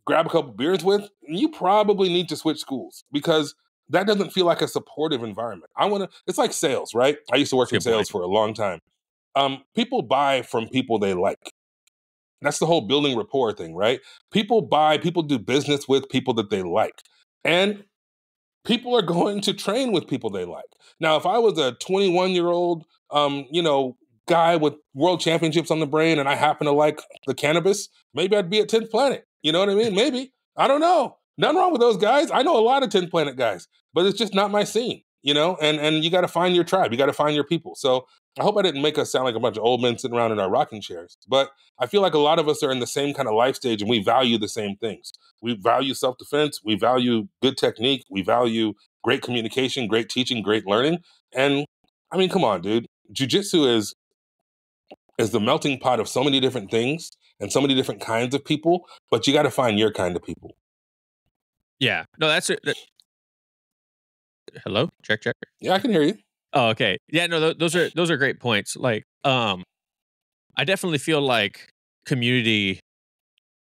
grab a couple beers with, you probably need to switch schools because that doesn't feel like a supportive environment. It's like sales, right? I used to work in sales for a long time. People buy from people they like. That's the whole building rapport thing, right? People do business with people that they like. And people are going to train with people they like. Now, if I was a 21-year-old, guy with world championships on the brain and I happen to like the cannabis, maybe I'd be at 10th Planet. You know what I mean? Maybe. I don't know. Nothing wrong with those guys. I know a lot of 10th Planet guys, but it's just not my scene, you know? And you got to find your tribe. You got to find your people. So I hope I didn't make us sound like a bunch of old men sitting around in our rocking chairs. But I feel like a lot of us are in the same kind of life stage and we value the same things. We value self-defense. We value good technique. We value great communication, great teaching, great learning. And I mean, come on, dude. Jiu-jitsu is the melting pot of so many different things and so many different kinds of people, but you got to find your kind of people. Yeah. No, that's it. Hello? Check. Yeah, I can hear you. Oh, okay. Yeah, no, those are great points. Like, I definitely feel like community,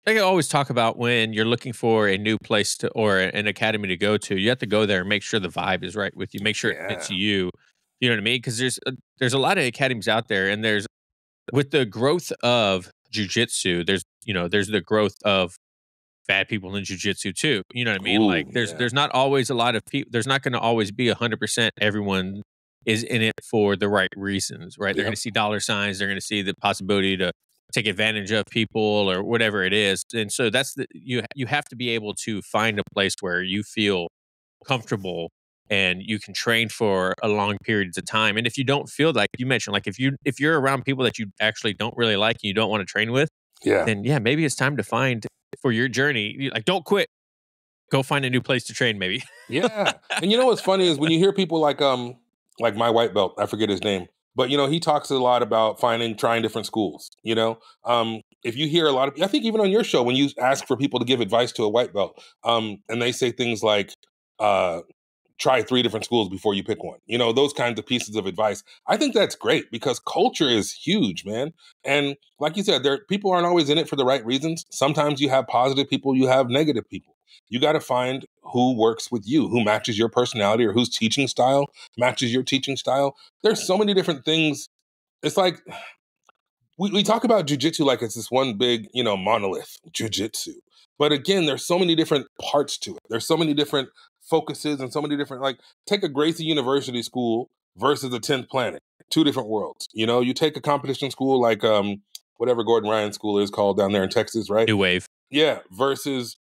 like I always talk about when you're looking for a new place to, or an academy to go to, you have to go there and make sure the vibe is right with you, make sure it fits you. You know what I mean? Because there's a lot of academies out there, and with the growth of jiu-jitsu, there's the growth of bad people in jiu-jitsu too. You know what I mean? Ooh, like there's not always a lot of people. There's not going to always be 100% everyone is in it for the right reasons, right? They're going to see dollar signs. They're going to see the possibility to take advantage of people or whatever it is. And so you have to be able to find a place where you feel comfortable and you can train for a long periods of time. And if you don't feel like you mentioned, like if you're around people that you actually don't really like and you don't want to train with, then maybe it's time to find for your journey. Like, don't quit. Go find a new place to train, maybe. Yeah. And you know what's funny is when you hear people like my white belt, I forget his name, but you know, he talks a lot about trying different schools, you know? If you hear a lot of, I think even on your show, when you ask for people to give advice to a white belt, and they say things like, try 3 different schools before you pick one. You know, those kinds of pieces of advice. I think that's great because culture is huge, man. And like you said, people aren't always in it for the right reasons. Sometimes you have positive people, you have negative people. You got to find who works with you, who matches your personality or whose teaching style matches your teaching style. There's so many different things. It's like we talk about jiu-jitsu like it's this one big, you know, monolith, jiu-jitsu. But again, there's so many different parts to it. There's so many different focuses and so many different, like, take a Gracie University school versus a 10th Planet, 2 different worlds. You know, you take a competition school like whatever Gordon Ryan school is called down there in Texas, right? New Wave. Yeah, versus,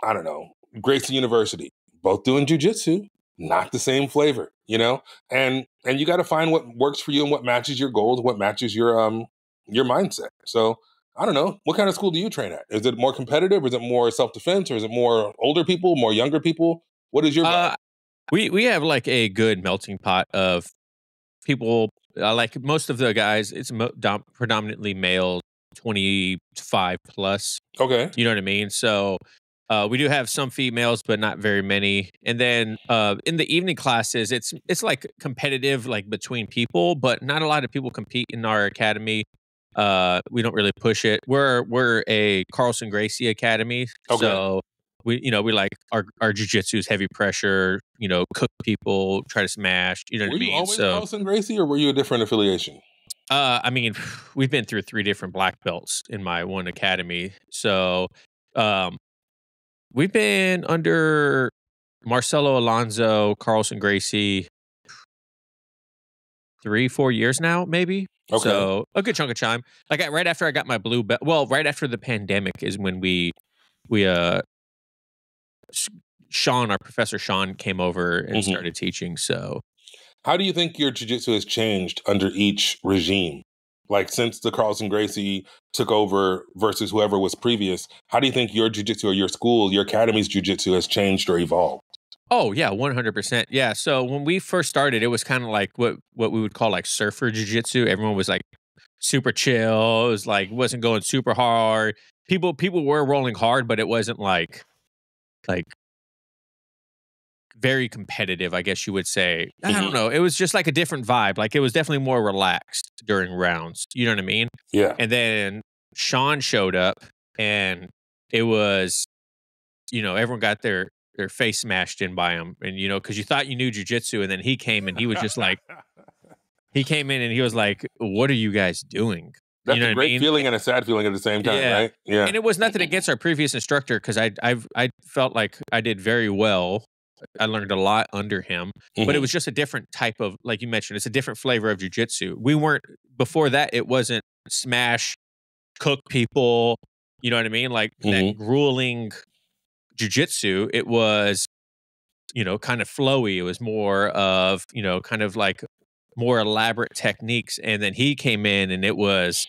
I don't know, Gracie University. Both doing jiu-jitsu, not the same flavor, you know? And you got to find what works for you and what matches your goals, what matches your mindset. So I don't know. What kind of school do you train at? Is it more competitive? Is it more self-defense? Or is it more older people, more younger people? What is your vibe? We have like a good melting pot of people. Like most of the guys, it's predominantly male, 25 plus. Okay. You know what I mean? So we do have some females, but not very many. And then in the evening classes, it's like competitive, like between people, but not a lot of people compete in our academy. We don't really push it. We're a Carlson Gracie Academy, so we like our jiu-jitsu is heavy pressure. You know, cook people, try to smash. You know what I mean? Were you always Carlson Gracie, or were you a different affiliation? I mean, we've been through 3 different black belts in my one academy, so we've been under Marcelo Alonso, Carlson Gracie, 3-4 years now, maybe. Okay. So a good chunk of time. Like right after I got my blue belt, well, right after the pandemic is when Sean, our professor Sean, came over and started teaching. So how do you think your jiu-jitsu has changed under each regime? Like since the Carlson Gracie took over versus whoever was previous, how do you think your jiu-jitsu or your school, your academy's jiu-jitsu has changed or evolved? Oh yeah, 100%. Yeah. So when we first started, it was kind of like what we would call like surfer jiu-jitsu. Everyone was like super chill. It was like wasn't going super hard. People were rolling hard, but it wasn't like very competitive, I guess you would say. I don't know. It was just like a different vibe. Like it was definitely more relaxed during rounds. You know what I mean? Yeah. And then Sean showed up and it was, everyone got their face smashed in by him. And, because you thought you knew jiu-jitsu, and then he came and he was just like, he came in and he was like, what are you guys doing? That's a great feeling and a sad feeling at the same time, right? Yeah. And it was nothing against our previous instructor because I felt like I did very well. I learned a lot under him, but it was just a different type of, like you mentioned, it's a different flavor of jiu-jitsu. We weren't, before that, it wasn't smash, cook people, you know what I mean? Like that grueling jiu-jitsu, it was, kind of flowy. It was more of, kind of like more elaborate techniques. And then he came in and it was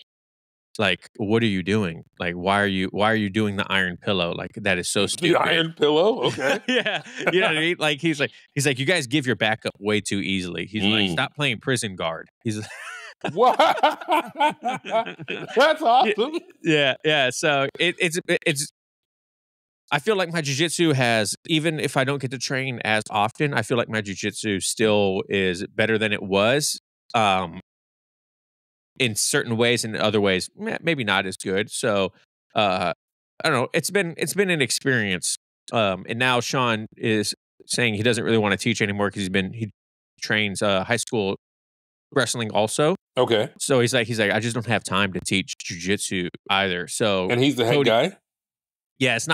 like, what are you doing? Like, why are you doing the iron pillow? Like, that is so stupid. The iron pillow? Okay. Yeah. You know what I mean? Like, he's like, you guys give your back up way too easily. He's like, stop playing prison guard. He's what? That's awesome. Yeah. So it's I feel like my jiu-jitsu has, even if I don't get to train as often, I feel like my jiu-jitsu still is better than it was. In certain ways, and in other ways, maybe not as good. So, I don't know. It's been an experience. And now Sean is saying he doesn't really want to teach anymore because he trains high school wrestling also. Okay. So he's like, I just don't have time to teach jiu-jitsu either. So, and he's the head guy. Yeah, it's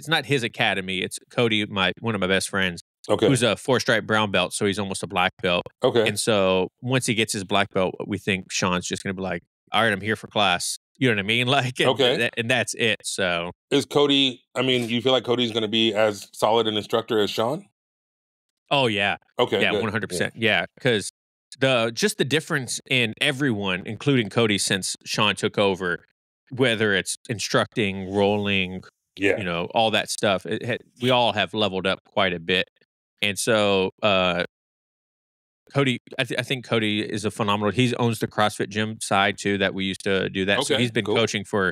not his academy. It's Cody, one of my best friends. Okay. Who's a 4-stripe brown belt, so he's almost a black belt. Okay. And so once he gets his black belt, we think Sean's just gonna be like, all right, I'm here for class. You know what I mean? Like, and that's it. So is Cody? I mean, you feel like Cody's going to be as solid an instructor as Sean? Oh yeah. Okay. Yeah, 100%. Yeah, because the difference in everyone, including Cody, since Sean took over, whether it's instructing, rolling, all that stuff, we all have leveled up quite a bit. And so, Cody, I think Cody is a phenomenal. He owns the CrossFit gym side too that we used to do that. Okay, so he's been coaching for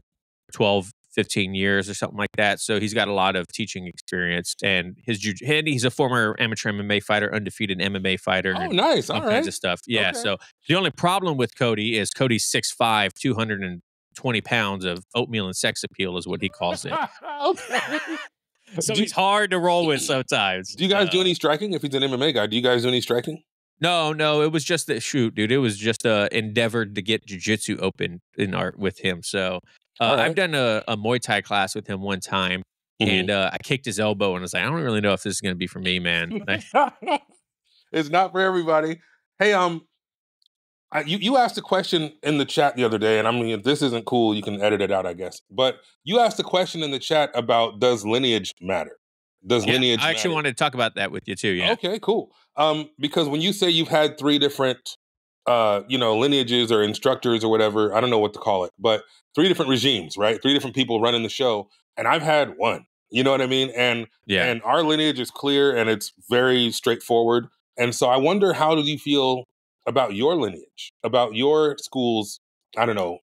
12, 15 years or something like that. So he's got a lot of teaching experience, and he's a former amateur MMA fighter, undefeated MMA fighter. Oh, nice. All kinds of stuff. Yeah. Okay. So the only problem with Cody is Cody's 6'5", 220 pounds of oatmeal and sex appeal is what he calls it. Okay. So he's hard to roll with sometimes. Do you guys do any striking? If he's an MMA guy, do you guys do any striking? No, it was just that shoot, dude. It was just endeavored to get jiu-jitsu open in art with him. So I've done a Muay Thai class with him one time, and I kicked his elbow, and I was like, I don't really know if this is going to be for me, man. It's not for everybody. Hey, you asked a question in the chat the other day, and I mean, if this isn't cool, you can edit it out, I guess. But you asked a question in the chat about, does lineage matter? Lineage I actually wanted to talk about that with you too. Yeah. Okay, cool. Because when you say you've had 3 different, lineages or instructors or whatever, I don't know what to call it, but 3 different regimes, right? 3 different people running the show, and I've had one. You know what I mean? And our lineage is clear and it's very straightforward. And so I wonder, how do you feel about your lineage, about your school's, I don't know,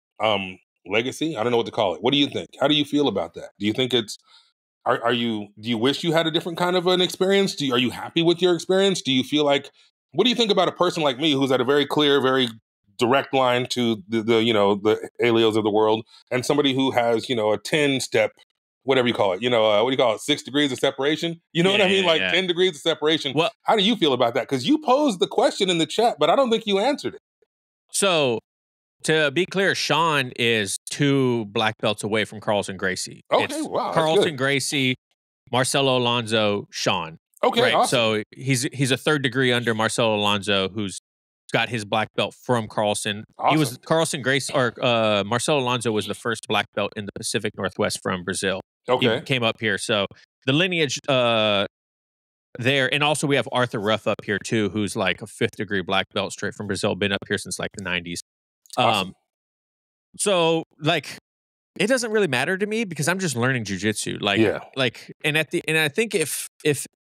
legacy? I don't know what to call it. What do you think? How do you feel about that? Do you think it's, do you wish you had a different kind of an experience? Are you happy with your experience? Do you feel like, what do you think about a person like me who's at a very clear, very direct line to the Alios of the world, and somebody who has, a 10-step, whatever you call it, what do you call it? 6 degrees of separation? You know what I mean? 10 degrees of separation. Well, how do you feel about that? Because you posed the question in the chat, but I don't think you answered it. So, to be clear, Sean is 2 black belts away from Carlson Gracie. Okay, wow. Carlson Gracie, Marcelo Alonso, Sean. Okay, right? Awesome. So he's a 3rd degree under Marcelo Alonso, who's got his black belt from Carlson. Awesome. He was Carlson Gracie, or Marcelo Alonso was the first black belt in the Pacific Northwest from Brazil. Okay. He came up here. So the lineage there, and also we have Arthur Ruff up here too, who's like a 5th degree black belt straight from Brazil, been up here since like the 90s. Awesome. So like, it doesn't really matter to me because I'm just learning jiu-jitsu. And I think if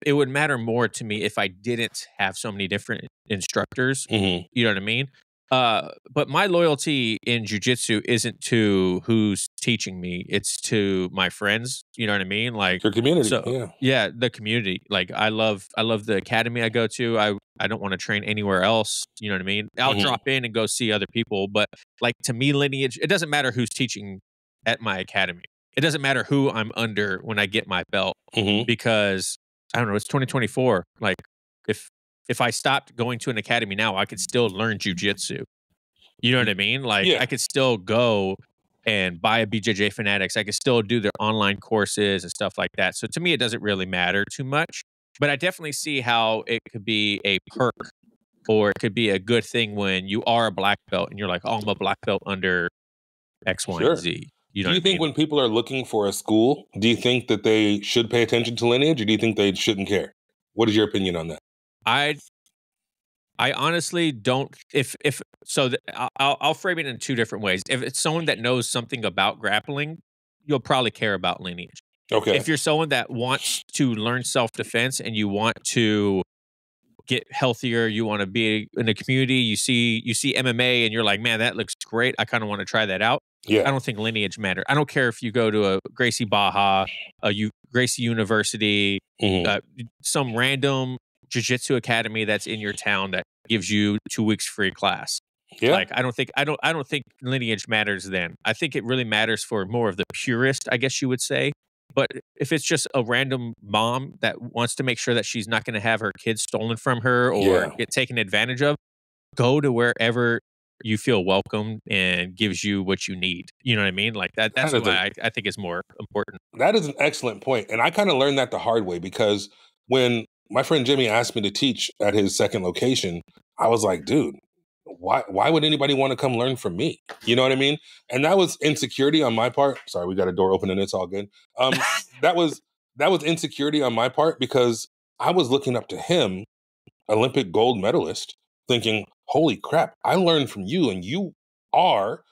it would matter more to me if I didn't have so many different instructors. You know what I mean? But my loyalty in jiu-jitsu isn't to who's teaching me; it's to my friends. You know what I mean? Like your community. So, yeah, the community. Like I love the academy I go to. I don't want to train anywhere else. You know what I mean? I'll drop in and go see other people, but like to me, lineage. It doesn't matter who's teaching at my academy. It doesn't matter who I'm under when I get my belt because I don't know. It's 2024. Like if I stopped going to an academy now, I could still learn jiu-jitsu. You know what I mean? Like I could still go and buy a BJJ Fanatics. I could still do their online courses and stuff like that. So to me, it doesn't really matter too much. But I definitely see how it could be a perk, or it could be a good thing when you are a black belt and you're like, oh, I'm a black belt under X, Y, and Z. You know Do you what I think mean? when people are looking for a school, do you think that they should pay attention to lineage, or do you think they shouldn't care? What is your opinion on that? I I honestly don't. If so, I'll frame it in two different ways. If it's someone that knows something about grappling, you'll probably care about lineage. Okay. If you're someone that wants to learn self defense and you want to get healthier, you want to be in a community, you see MMA and you're like, man, that looks great. I kind of want to try that out. I Yeah. don't think lineage matter. I don't care if you go to a Gracie Baja, Gracie University, Hmm. some random jiu-jitsu academy that's in your town that gives you 2 weeks free class. Yeah. Like I don't think lineage matters then. I think it really matters for more of the purist, I guess you would say. But if it's just a random mom that wants to make sure that she's not going to have her kids stolen from her or Yeah. get taken advantage of, go to wherever you feel welcome and gives you what you need. You know what I mean? Like that. That That's is a why I think is more important. that is an excellent point. And I kind of learned that the hard way because when my friend Jimmy asked me to teach at his second location, I was like, dude, why would anybody want to come learn from me? You know what I mean? And that was insecurity on my part. Sorry, we got a door open and it's all good. Um, that was that was insecurity on my part because I was looking up to him, Olympic gold medalist, thinking, holy crap, I learned from you and you are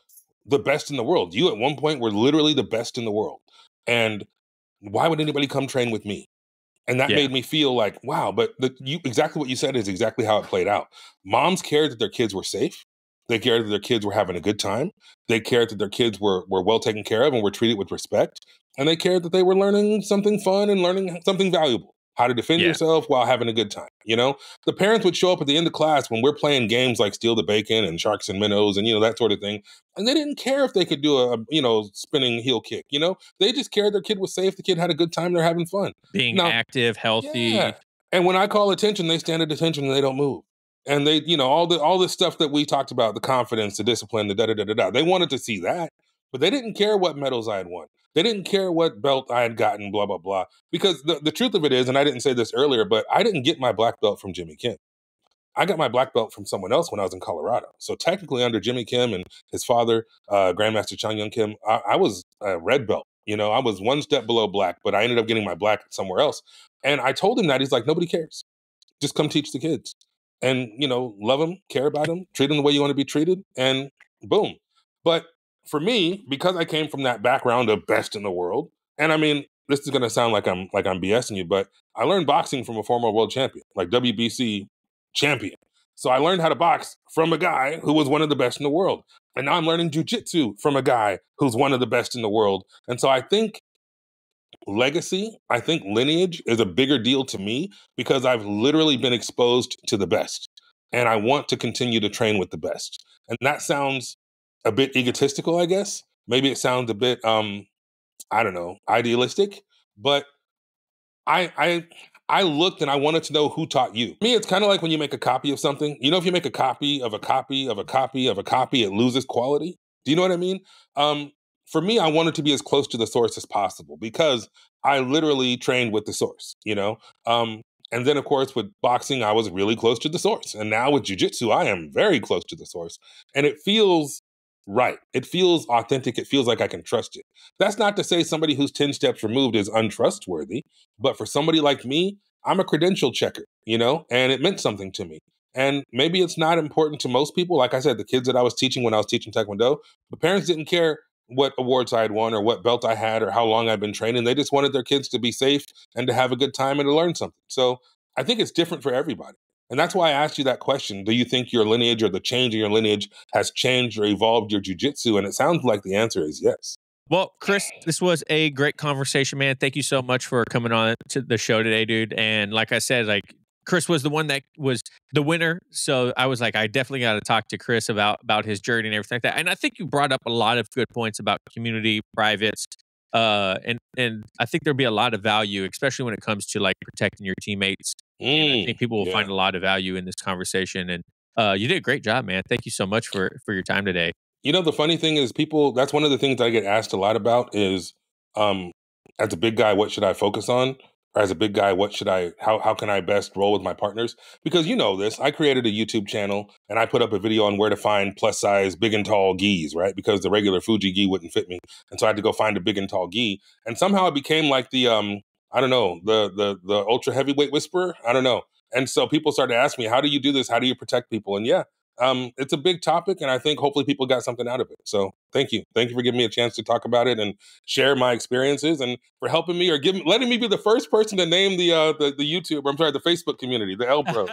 the best in the world. You at one point were literally the best in the world. And why would anybody come train with me? And that Yeah. made me feel like, wow, but exactly what you said is exactly how it played out. Moms cared that their kids were safe. They cared that their kids were having a good time. They cared that their kids were well taken care of and were treated with respect. And they cared that they were learning something fun and learning something valuable. How to defend Yeah. yourself while having a good time. You know, the parents would show up at the end of class when we're playing games like Steal the Bacon and Sharks and Minnows and, that sort of thing. And they didn't care if they could do a spinning heel kick. They just cared their kid was safe. The kid had a good time. They're having fun. Being Now, active, healthy. yeah. And when I call attention, they stand at attention and they don't move. And they, all this stuff that we talked about, the confidence, the discipline, the da da da da da. They wanted to see that, but they didn't care what medals I had won. They didn't care what belt I had gotten, blah, blah, blah. Because the truth of it is, and I didn't say this earlier, but I didn't get my black belt from Jimmy Kim. I got my black belt from someone else when I was in Colorado. So technically under Jimmy Kim and his father, Grandmaster Chung Young Kim, I was a red belt. I was one step below black, but I ended up getting my black somewhere else. And I told him that. He's like, nobody cares. Just come teach the kids. And, love them, care about them, treat them the way you want to be treated, and boom. But for me, because I came from that background of best in the world, and I mean, this is gonna sound like I'm BSing you, but I learned boxing from a former world champion, like WBC champion. So I learned how to box from a guy who was one of the best in the world. And now I'm learning jujitsu from a guy who's one of the best in the world. And so I think legacy, I think lineage is a bigger deal to me because I've literally been exposed to the best. And I want to continue to train with the best. And that sounds a bit egotistical, I guess. Maybe it sounds a bit I don't know, idealistic, but I I looked and I wanted to know who taught you. Me, it's kind of like when you make a copy of something. If you make a copy of a copy of a copy of a copy, it loses quality. Do you know what I mean? For me, I wanted to be as close to the source as possible because I literally trained with the source. And then, of course, with boxing, I was really close to the source. And now with jujitsu, I am very close to the source. And it feels right. It feels authentic. It feels like I can trust it. That's not to say somebody who's 10 steps removed is untrustworthy. But for somebody like me, I'm a credential checker, and it meant something to me. And maybe it's not important to most people. Like I said, the kids that I was teaching when I was teaching Taekwondo, the parents didn't care what awards I had won or what belt I had or how long I'd been training. They just wanted their kids to be safe and to have a good time and to learn something. So I think it's different for everybody. And that's why I asked you that question. Do you think your lineage or the change in your lineage has changed or evolved your jujitsu? And it sounds like the answer is yes. Well, Chris, this was a great conversation, man. Thank you so much for coming on to the show today, dude. And like I said, Chris was the one that was the winner. So I was like, I definitely got to talk to Chris about his journey and everything like that. And I think you brought up a lot of good points about community, privates, and I think there'll be a lot of value, especially when it comes to like protecting your teammates. And I think people will find a lot of value in this conversation. And you did a great job, man. Thank you so much for your time today. The funny thing is that's one of the things I get asked a lot about is, as a big guy, what should I focus on? or as a big guy, how can I best roll with my partners? Because you know this, I created a YouTube channel and I put up a video on where to find plus size big and tall gis, right? Because the regular Fuji gi wouldn't fit me. And so I had to go find a big and tall gi. And somehow it became like the, I don't know, the ultra heavyweight whisperer. I don't know. And so people started to ask me, how do you do this? How do you protect people? And yeah, it's a big topic, and I think hopefully people got something out of it. So thank you. Thank you for giving me a chance to talk about it and share my experiences, and for helping me or letting me be the first person to name the YouTube, or I'm sorry, the Facebook community, the L Bros.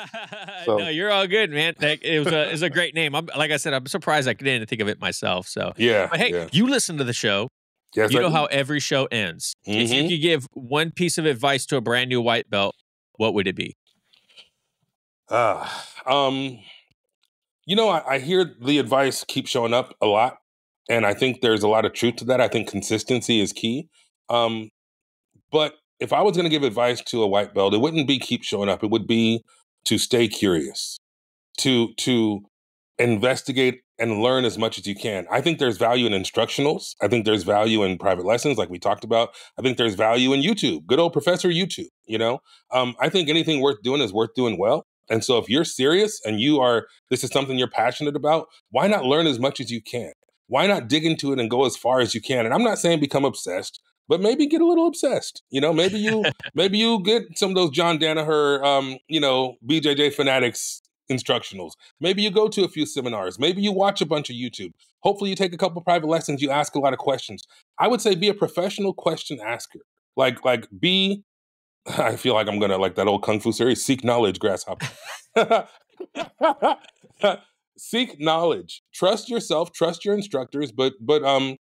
So. No, you're all good, man. It was a great name. Like I said, I'm surprised I didn't think of it myself. So yeah. But hey, you listen to the show. Yes, you know how every show ends. If you could give one piece of advice to a brand new white belt, what would it be? You know, I hear the advice keep showing up a lot, and I think there's a lot of truth to that. I think consistency is key. But if I was going to give advice to a white belt, it wouldn't be keep showing up. It would be to stay curious, to investigate and learn as much as you can. I think there's value in instructionals. I think there's value in private lessons, like we talked about. I think there's value in YouTube, good old Professor YouTube, you know? I think anything worth doing is worth doing well. And so if you're serious and this is something you're passionate about, why not learn as much as you can? Why not dig into it and go as far as you can? And I'm not saying become obsessed, but maybe get a little obsessed. You know, maybe you get some of those John Danaher, BJJ Fanatics instructionals. Maybe you go to a few seminars. Maybe you watch a bunch of YouTube. Hopefully you take a couple private lessons. You ask a lot of questions. I would say be a professional question asker. I feel like I'm gonna, like that old Kung Fu series, seek knowledge, grasshopper. Seek knowledge. Trust yourself, trust your instructors, but there's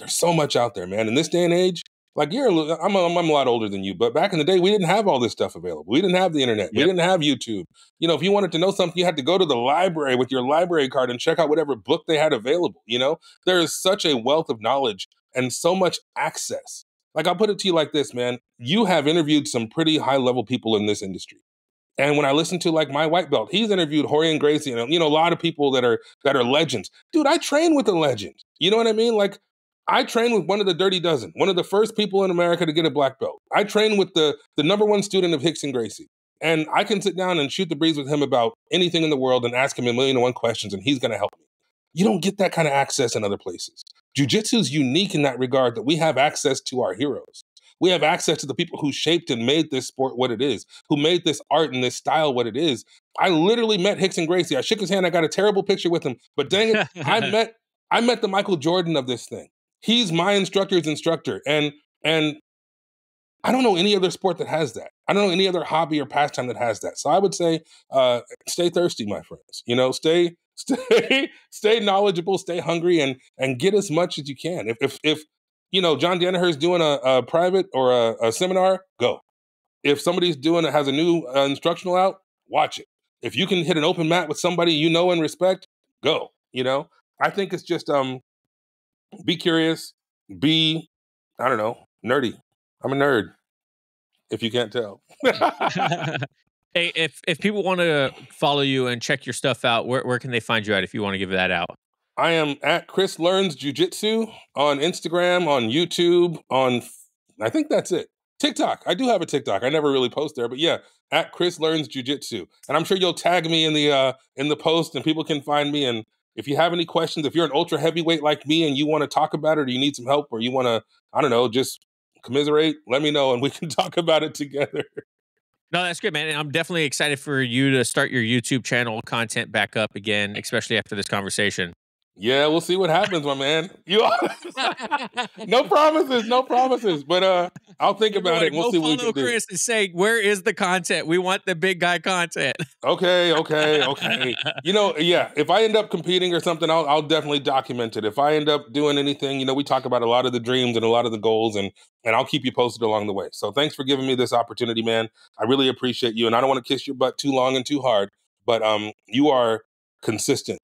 so much out there, man. In this day and age, like I'm a lot older than you, but back in the day, we didn't have all this stuff available. We didn't have the internet. Yep. We didn't have YouTube. You know, if you wanted to know something, you had to go to the library with your library card and check out whatever book they had available. You know, there is such a wealth of knowledge and so much access. Like, I'll put it to you like this, man. You have interviewed some pretty high-level people in this industry. And when I listen to, like, my white belt, he's interviewed Jorge and Gracie and, a lot of people that are legends. Dude, I train with a legend. You know what I mean? Like, I trained with one of the Dirty Dozen, one of the first people in America to get a black belt. I trained with the number one student of Hicks and Gracie. And I can sit down and shoot the breeze with him about anything in the world and ask him 1,000,001 questions, and he's going to help me. You don't get that kind of access in other places. Jiu-jitsu is unique in that regard, that we have access to our heroes. We have access to the people who shaped and made this sport what it is, who made this art and this style what it is. I literally met Hicks and Gracie. I shook his hand. I got a terrible picture with him. But dang it, I met the Michael Jordan of this thing. He's my instructor's instructor. And I don't know any other sport that has that. I don't know any other hobby or pastime that has that. So I would say, stay thirsty, my friends. You know, stay knowledgeable, stay hungry, and get as much as you can. If John Danaher is doing a private or a seminar, go. If somebody's has a new instructional out, watch it. If you can hit an open mat with somebody you know and respect, go. You know, I think it's just be curious, be, I don't know, nerdy. I'm a nerd, if you can't tell. Hey, if people want to follow you and check your stuff out, where can they find you at if you want to give that out? I am at Chris Learns Jiu-Jitsu on Instagram, on YouTube, I think that's it. TikTok. I do have a TikTok. I never really post there, but yeah, at Chris Learns Jiu-Jitsu. And I'm sure you'll tag me in the post, and people can find me. And if you have any questions, if you're an ultra heavyweight like me and you want to talk about it, or you need some help, or you want to, I don't know, just commiserate, let me know and we can talk about it together. No, that's good, man. And I'm definitely excited for you to start your YouTube channel content back up again, especially after this conversation. Yeah, we'll see what happens, my man. No promises. But I'll think about it. And we'll see what we can do. Chris and say, where is the content? We want the big guy content. Okay. Yeah. If I end up competing or something, I'll definitely document it. If I end up doing anything, we talk about a lot of the dreams and a lot of the goals, and I'll keep you posted along the way. So thanks for giving me this opportunity, man. I really appreciate you, and I don't want to kiss your butt too long and too hard, but you are consistent.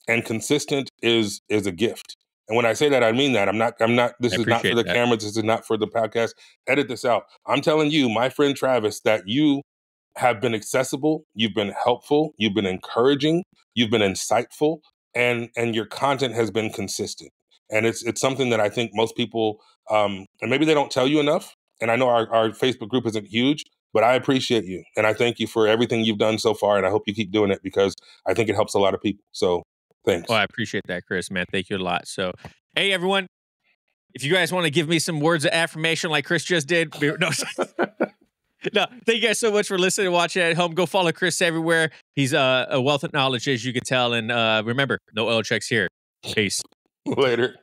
And consistent is a gift. And when I say that, I mean that. I'm not, this is not for the cameras. This is not for the podcast. Edit this out. I'm telling you, my friend Travis, that you have been accessible. You've been helpful. You've been encouraging. You've been insightful. And your content has been consistent. And it's something that I think most people, and maybe they don't tell you enough, And I know our Facebook group isn't huge, but I appreciate you. And I thank you for everything you've done so far. And I hope you keep doing it because I think it helps a lot of people. So thanks. Oh, I appreciate that, Chris, man. Thank you a lot. So, hey, everyone, if you guys want to give me some words of affirmation like Chris just did, no, no, thank you guys so much for listening and watching at home. Go follow Chris everywhere. He's a wealth of knowledge, as you can tell. And remember, no oil checks here. Peace. Later.